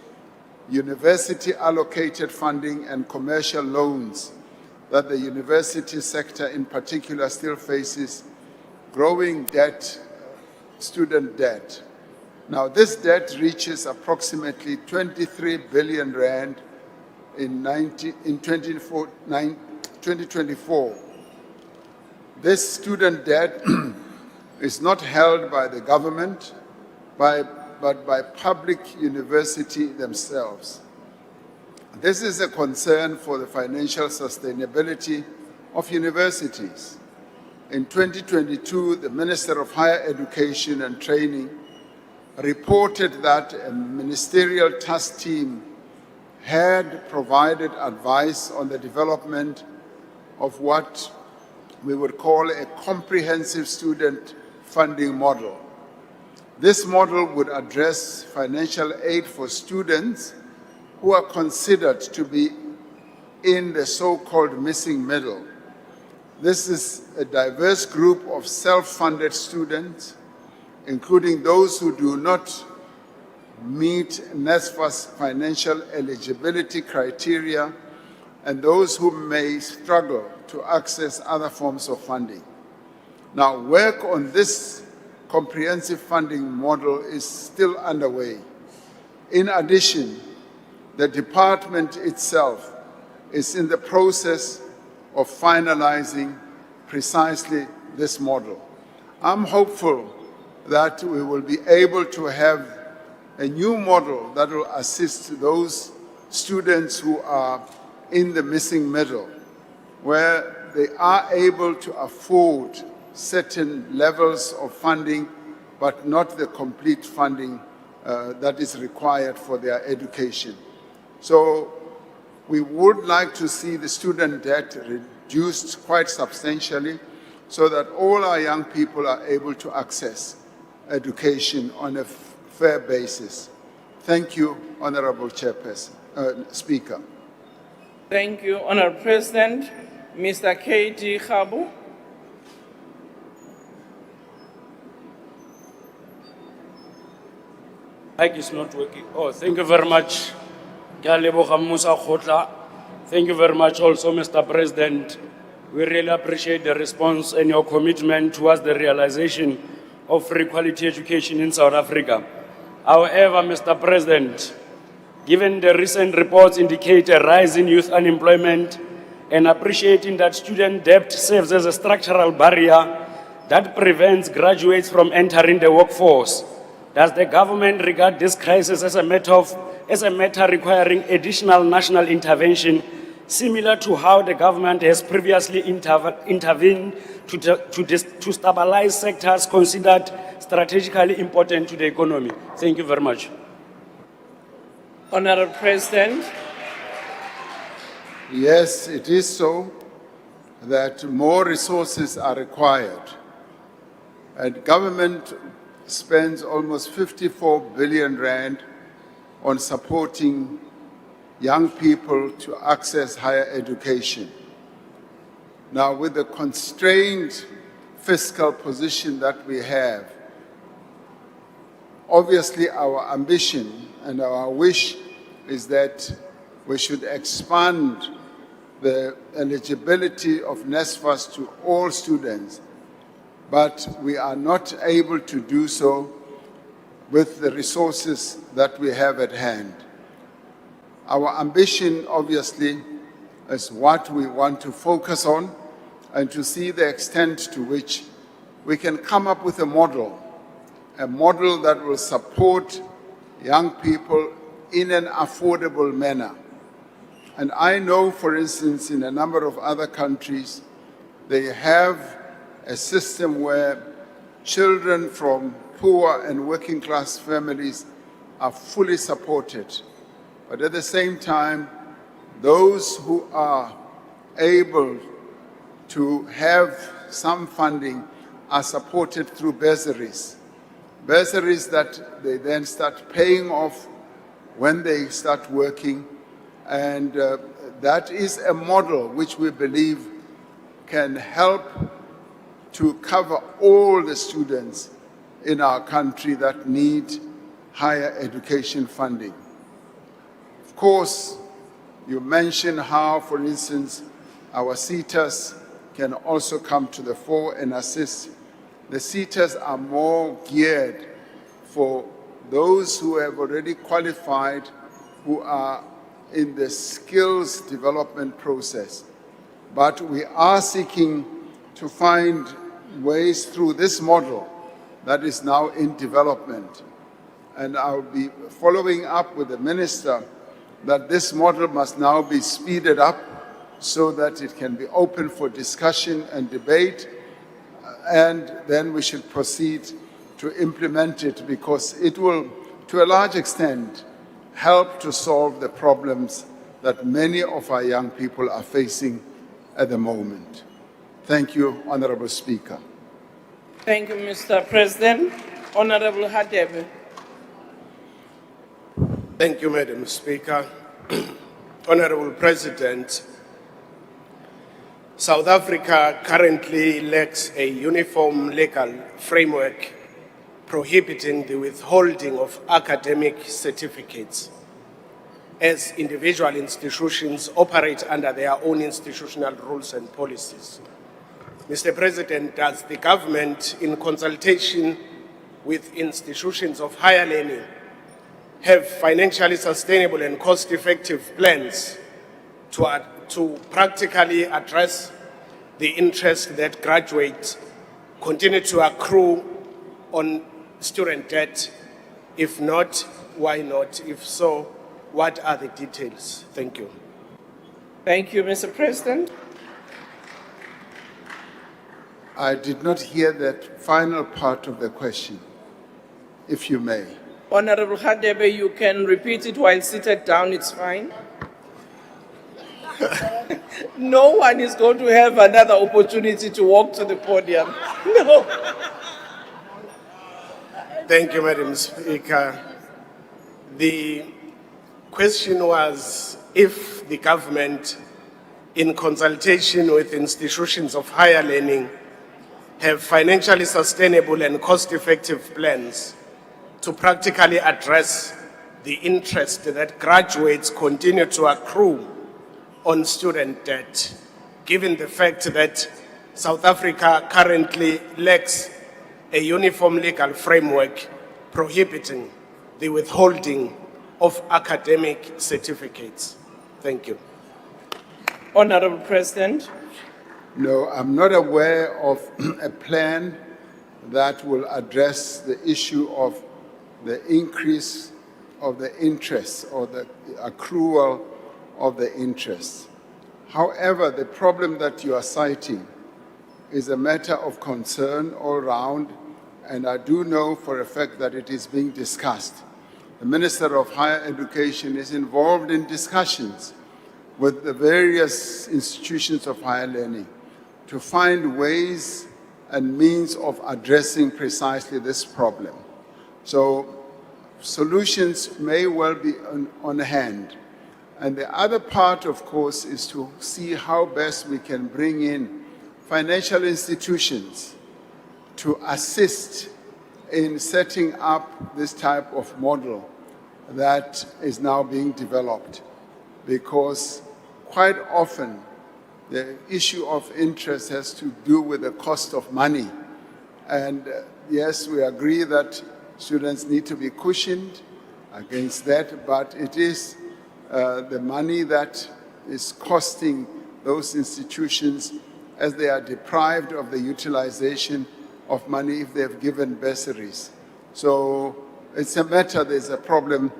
university allocated funding and commercial loans that the university sector in particular still faces growing debt, student debt. Now, this debt reaches approximately 23 billion rand in 2024. This student debt is not held by the government, but by public university themselves. This is a concern for the financial sustainability of universities. In 2022, the Minister of Higher Education and Training reported that a ministerial task team had provided advice on the development of what we would call a comprehensive student funding model. This model would address financial aid for students who are considered to be in the so-called missing middle. This is a diverse group of self-funded students, including those who do not meet NSFAS financial eligibility criteria and those who may struggle to access other forms of funding. Now, work on this comprehensive funding model is still underway. In addition, the department itself is in the process of finalizing precisely this model. I'm hopeful that we will be able to have a new model that will assist those students who are in the missing middle, where they are able to afford certain levels of funding, but not the complete funding that is required for their education. So we would like to see the student debt reduced quite substantially so that all our young people are able to access education on a fair basis. Thank you, Honorable Speaker. Thank you, Honorable President. Mr. 𝐾𝐨𝐬𝐫𝐢𝐻𝐵. Mic is not working. Oh, thank you very much. Thank you very much also, Mr. President. We really appreciate the response and your commitment towards the realization of free quality education in South Africa. However, Mr. President, given the recent reports indicate a rise in youth unemployment and appreciating that student debt serves as a structural barrier that prevents graduates from entering the workforce, does the government regard this crisis as a matter requiring additional national intervention, similar to how the government has previously intervened to stabilize sectors considered strategically important to the economy? Thank you very much. Honorable President. Yes, it is so that more resources are required. And government spends almost 54 billion rand on supporting young people to access higher education. Now, with the constrained fiscal position that we have, obviously our ambition and our wish is that we should expand the eligibility of NSFAS to all students, but we are not able to do so with the resources that we have at hand. Our ambition, obviously, is what we want to focus on and to see the extent to which we can come up with a model that will support young people in an affordable manner. And I know, for instance, in a number of other countries, they have a system where children from poor and working class families are fully supported. But at the same time, those who are able to have some funding are supported through bursaries. Bursaries that they then start paying off when they start working. And that is a model which we believe can help to cover all the students in our country that need higher education funding. Of course, you mentioned how, for instance, our CETAs can also come to the fore and assist. The CETAs are more geared for those who have already qualified, who are in the skills development process. But we are seeking to find ways through this model that is now in development. And I'll be following up with the Minister that this model must now be speeded up so that it can be open for discussion and debate, and then we should proceed to implement it, because it will, to a large extent, help to solve the problems that many of our young people are facing at the moment. Thank you, Honorable Speaker. Thank you, Mr. President. Honorable Hadebe. Thank you, Madam Speaker. Honorable President, South Africa currently lacks a uniform legal framework prohibiting the withholding of academic certificates, as individual institutions operate under their own institutional rules and policies. Mr. President, does the government, in consultation with institutions of higher learning, have financially sustainable and cost-effective plans to practically address the interest that graduates continue to accrue on student debt? If not, why not? If so, what are the details? Thank you. Thank you, Mr. President. I did not hear that final part of the question, if you may. Honorable Hadebe, you can repeat it while seated down, it's fine. No one is going to have another opportunity to walk to the podium. No. Thank you, Madam Speaker. The question was if the government, in consultation with institutions of higher learning, have financially sustainable and cost-effective plans to practically address the interest that graduates continue to accrue on student debt, given the fact that South Africa currently lacks a uniform legal framework prohibiting the withholding of academic certificates. Thank you. Honorable President. No, I'm not aware of a plan that will address the issue of the increase of the interest or the accrual of the interest. However, the problem that you are citing is a matter of concern all round, and I do know for a fact that it is being discussed. The Minister of Higher Education is involved in discussions with the various institutions of higher learning to find ways and means of addressing precisely this problem. So solutions may well be on hand. And the other part, of course, is to see how best we can bring in financial institutions to assist in setting up this type of model that is now being developed. Because quite often, the issue of interest has to do with the cost of money. And yes, we agree that students need to be cushioned against that, but it is the money that is costing those institutions as they are deprived of the utilization of money if they have given bursaries. So it's a matter, there's a problem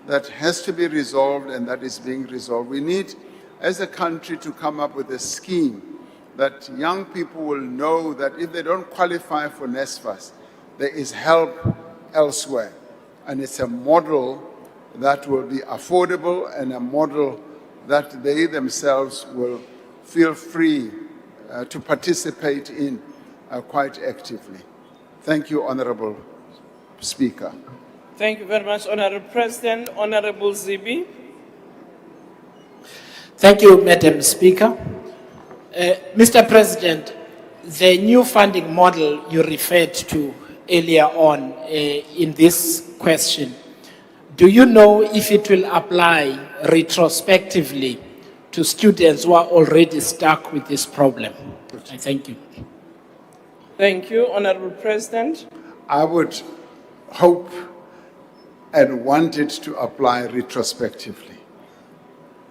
that has to be resolved and that is being resolved. We need, as a country, to come up with a scheme that young people will know that if they don't qualify for NSFAS, there is help elsewhere. And it's a model that will be affordable and a model that they themselves will feel free to participate in quite actively. Thank you, Honorable Speaker. Thank you very much, Honorable President. Honorable Zibi. Thank you, Madam Speaker. Mr. President, the new funding model you referred to earlier on in this question, Do you know if it will apply retrospectively to students who are already stuck with this problem? I thank you. Thank you, Honorable President. I would hope and want it to apply retrospectively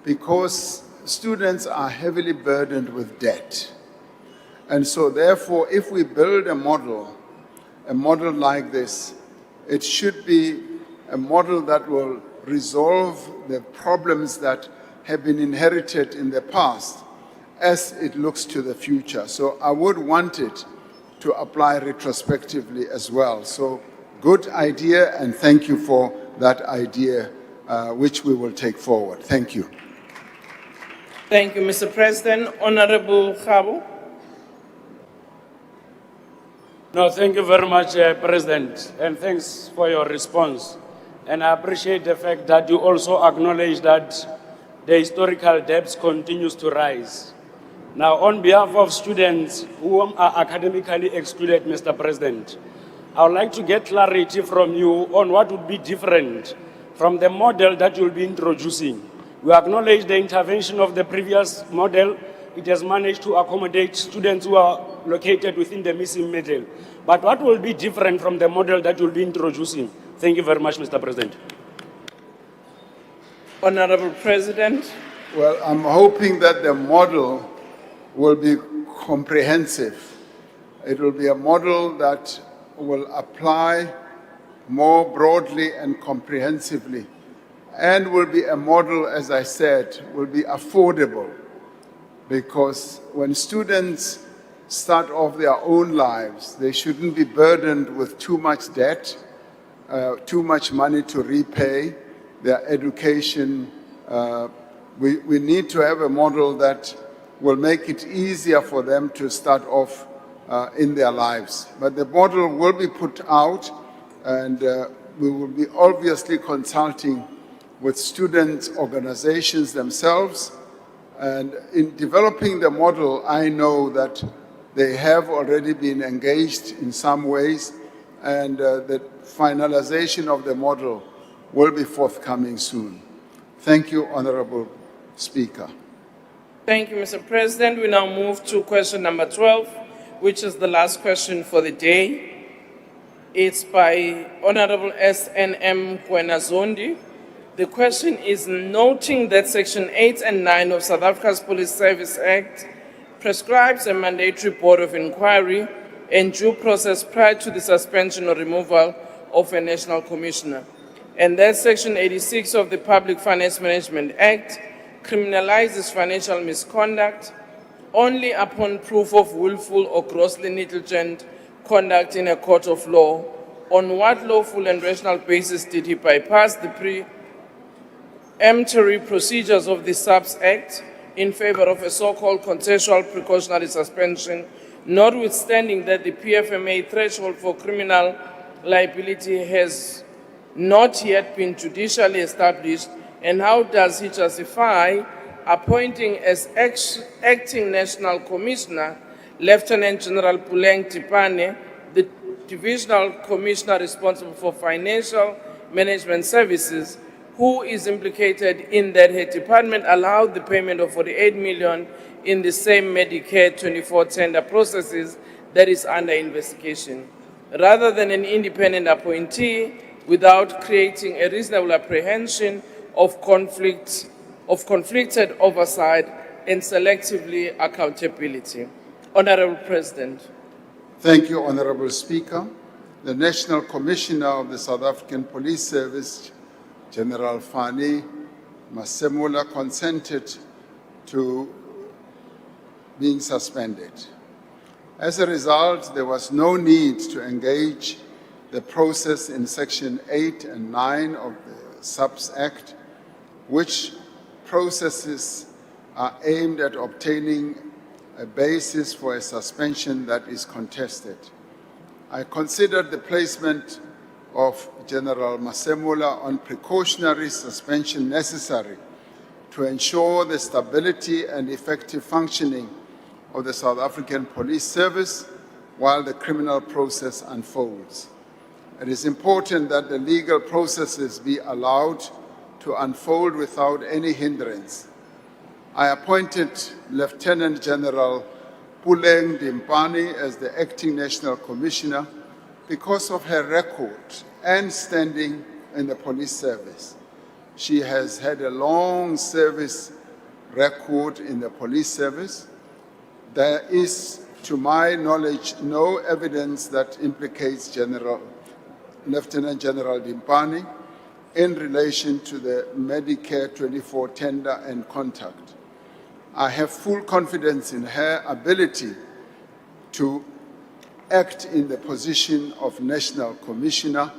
because students are heavily burdened with debt. And so therefore, if we build a model like this, it should be a model that will resolve the problems that have been inherited in the past as it looks to the future. So I would want it to apply retrospectively as well. So good idea, and thank you for that idea, which we will take forward. Thank you. Thank you, Mr. President. Honorable 𝐬𝐲𝐫𝐿. No, thank you very much, President, and thanks for your response. And I appreciate the fact that you also acknowledge that the historical debts continues to rise. Now, on behalf of students who are academically excluded, Mr. President, I would like to get clarity from you on what would be different from the model that you'll be introducing. We acknowledge the intervention of the previous model. It has managed to accommodate students who are located within the missing middle. But what will be different from the model that you'll be introducing? Thank you very much, Mr. President. Honorable President. Well, I'm hoping that the model will be comprehensive. It will be a model that will apply more broadly and comprehensively, and will be a model, as I said, will be affordable, because when students start off their own lives, they shouldn't be burdened with too much debt, too much money to repay their education. We need to have a model that will make it easier for them to start off in their lives. But the model will be put out, and we will be obviously consulting with student organizations themselves. And in developing the model, I know that they have already been engaged in some ways, and the finalization of the model will be forthcoming soon. Thank you, Honorable Speaker. Thank you, Mr. President. We now move to question number 12, which is the last question for the day. It's by Honorable SNM Kwenazondi. The question is, noting that Section 8 and 9 of South Africa's Police Service Act prescribes a mandatory board of inquiry and due process prior to the suspension or removal of a national commissioner, and that Section 86 of the Public Finance Management Act criminalizes financial misconduct only upon proof of willful or grossly negligent conduct in a court of law. On what lawful and rational basis did he bypass the preemptory procedures of the SAPS Act in favor of a so-called contextual precautionary suspension, notwithstanding that the PFMA threshold for criminal liability has not yet been judicially established? And how does he justify appointing as acting National Commissioner Lieutenant General Puleng Tipane, the Divisional Commissioner responsible for Financial Management Services, who is implicated in that her department allowed the payment of 48 million in the same Medicare 24 tender processes that is under investigation, rather than an independent appointee, without creating a reasonable apprehension of conflicted oversight and selectively accountability. Honorable President. Thank you, Honorable Speaker. The National Commissioner of the South African Police Service, General Fani Masemula, consented to being suspended. As a result, there was no need to engage the process in Section 8 and 9 of the SAPS Act, which processes are aimed at obtaining a basis for a suspension that is contested. I considered the placement of General Masemula on precautionary suspension necessary to ensure the stability and effective functioning of the South African Police Service while the criminal process unfolds. It is important that the legal processes be allowed to unfold without any hindrance. I appointed Lieutenant General Puleng Dimpani as the Acting National Commissioner because of her record and standing in the police service. She has had a long service record in the police service. There is, to my knowledge, no evidence that implicates Lieutenant General Dimpani in relation to the Medicare 24 tender and contact. I have full confidence in her ability to act in the position of National Commissioner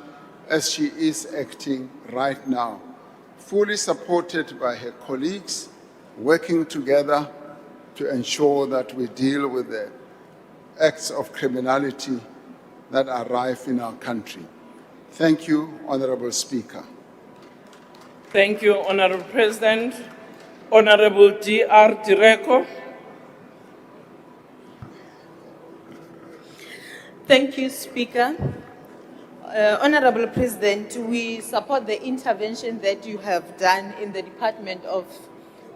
as she is acting right now, fully supported by her colleagues, working together to ensure that we deal with the acts of criminality that are rife in our country. Thank you, Honorable Speaker. Thank you, Honorable President. Honorable 𝐷𝐸𝐻𝐶𝐿. Thank you, Speaker. Honorable President, we support the intervention that you have done in the Department of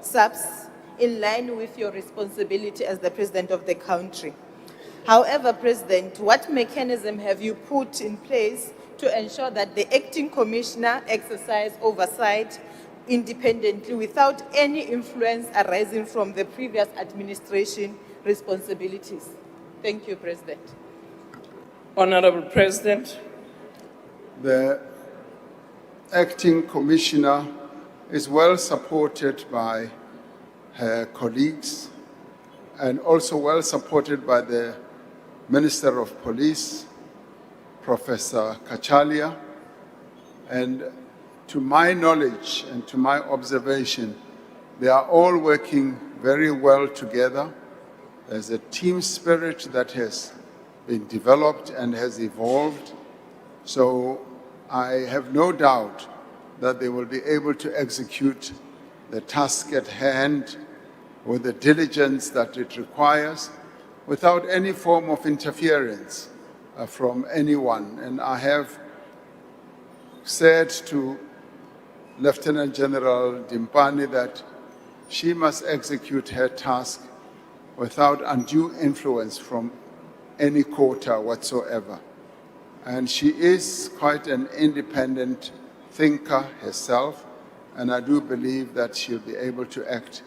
SAPS in line with your responsibility as the President of the country. However, President, what mechanism have you put in place to ensure that the Acting Commissioner exercises oversight independently without any influence arising from the previous administration responsibilities? Thank you, President. Honorable President. The Acting Commissioner is well supported by her colleagues and also well supported by the Minister of Police, Professor Khatshaliya, and to my knowledge and to my observation, they are all working very well together. There's a team spirit that has been developed and has evolved. So I have no doubt that they will be able to execute the task at hand with the diligence that it requires without any form of interference from anyone. And I have said to Lieutenant General Dimpani that she must execute her task without undue influence from any quarter whatsoever. And she is quite an independent thinker herself, and I do believe that she'll be able to act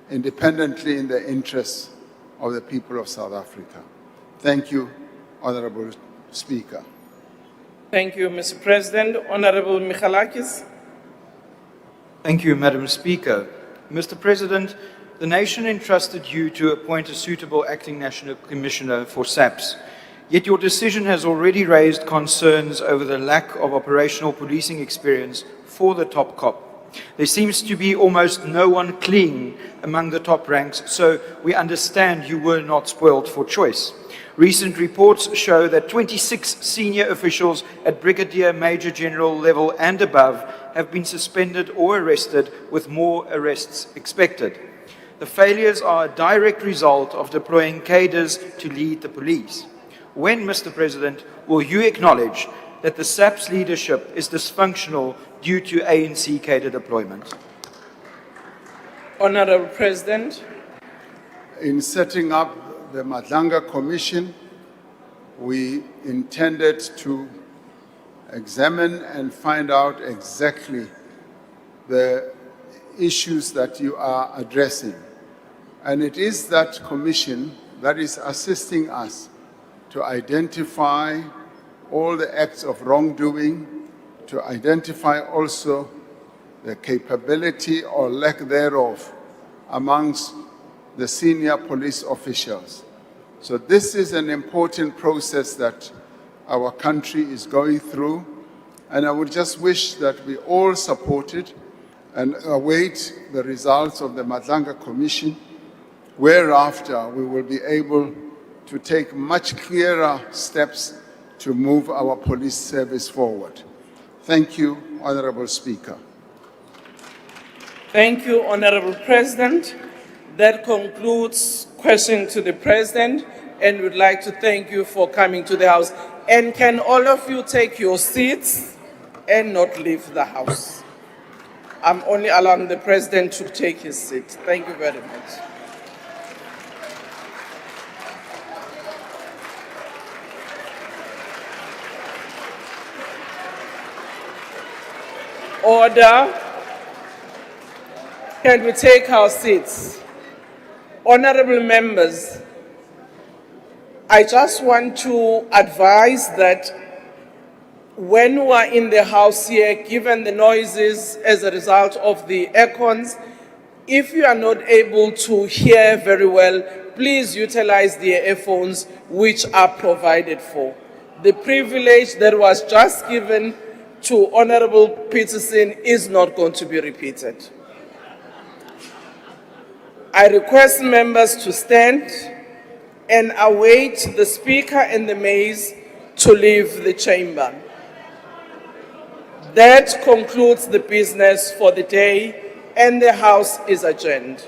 independently in the interests of the people of South Africa. Thank you, Honorable Speaker. Thank you, Mr. President. Honorable Michalakis. Thank you, Madam Speaker. Mr. President, the nation entrusted you to appoint a suitable acting national commissioner for SAPS. Yet your decision has already raised concerns over the lack of operational policing experience for the top cop. There seems to be almost no one clean among the top ranks, so we understand you were not spoiled for choice. Recent reports show that 26 senior officials at brigadier, major general level and above have been suspended or arrested, with more arrests expected. The failures are a direct result of deploying cadres to lead the police. When, Mr. President, will you acknowledge that the SAPS leadership is dysfunctional due to ANC cadre deployment? Honorable President. In setting up the Madlanga Commission, we intended to examine and find out exactly the issues that you are addressing. And it is that commission that is assisting us to identify all the acts of wrongdoing, to identify also the capability or lack thereof amongst the senior police officials. So this is an important process that our country is going through, and I would just wish that we all support it and await the results of the Madlanga Commission, whereafter we will be able to take much clearer steps to move our police service forward. Thank you, Honorable Speaker. Thank you, Honorable President. That concludes questions to the President, and we'd like to thank you for coming to the House. And can all of you take your seats and not leave the House? I'm only allowing the President to take his seat. Thank you very much. Order. Can we take our seats? Honorable members, I just want to advise that when we are in the House here, given the noises as a result of the aircons, if you are not able to hear very well, please utilize the earphones which are provided for. The privilege that was just given to Honorable Peterson is not going to be repeated. I request members to stand and await the Speaker and the maids to leave the chamber. That concludes the business for the day, and the House is adjourned.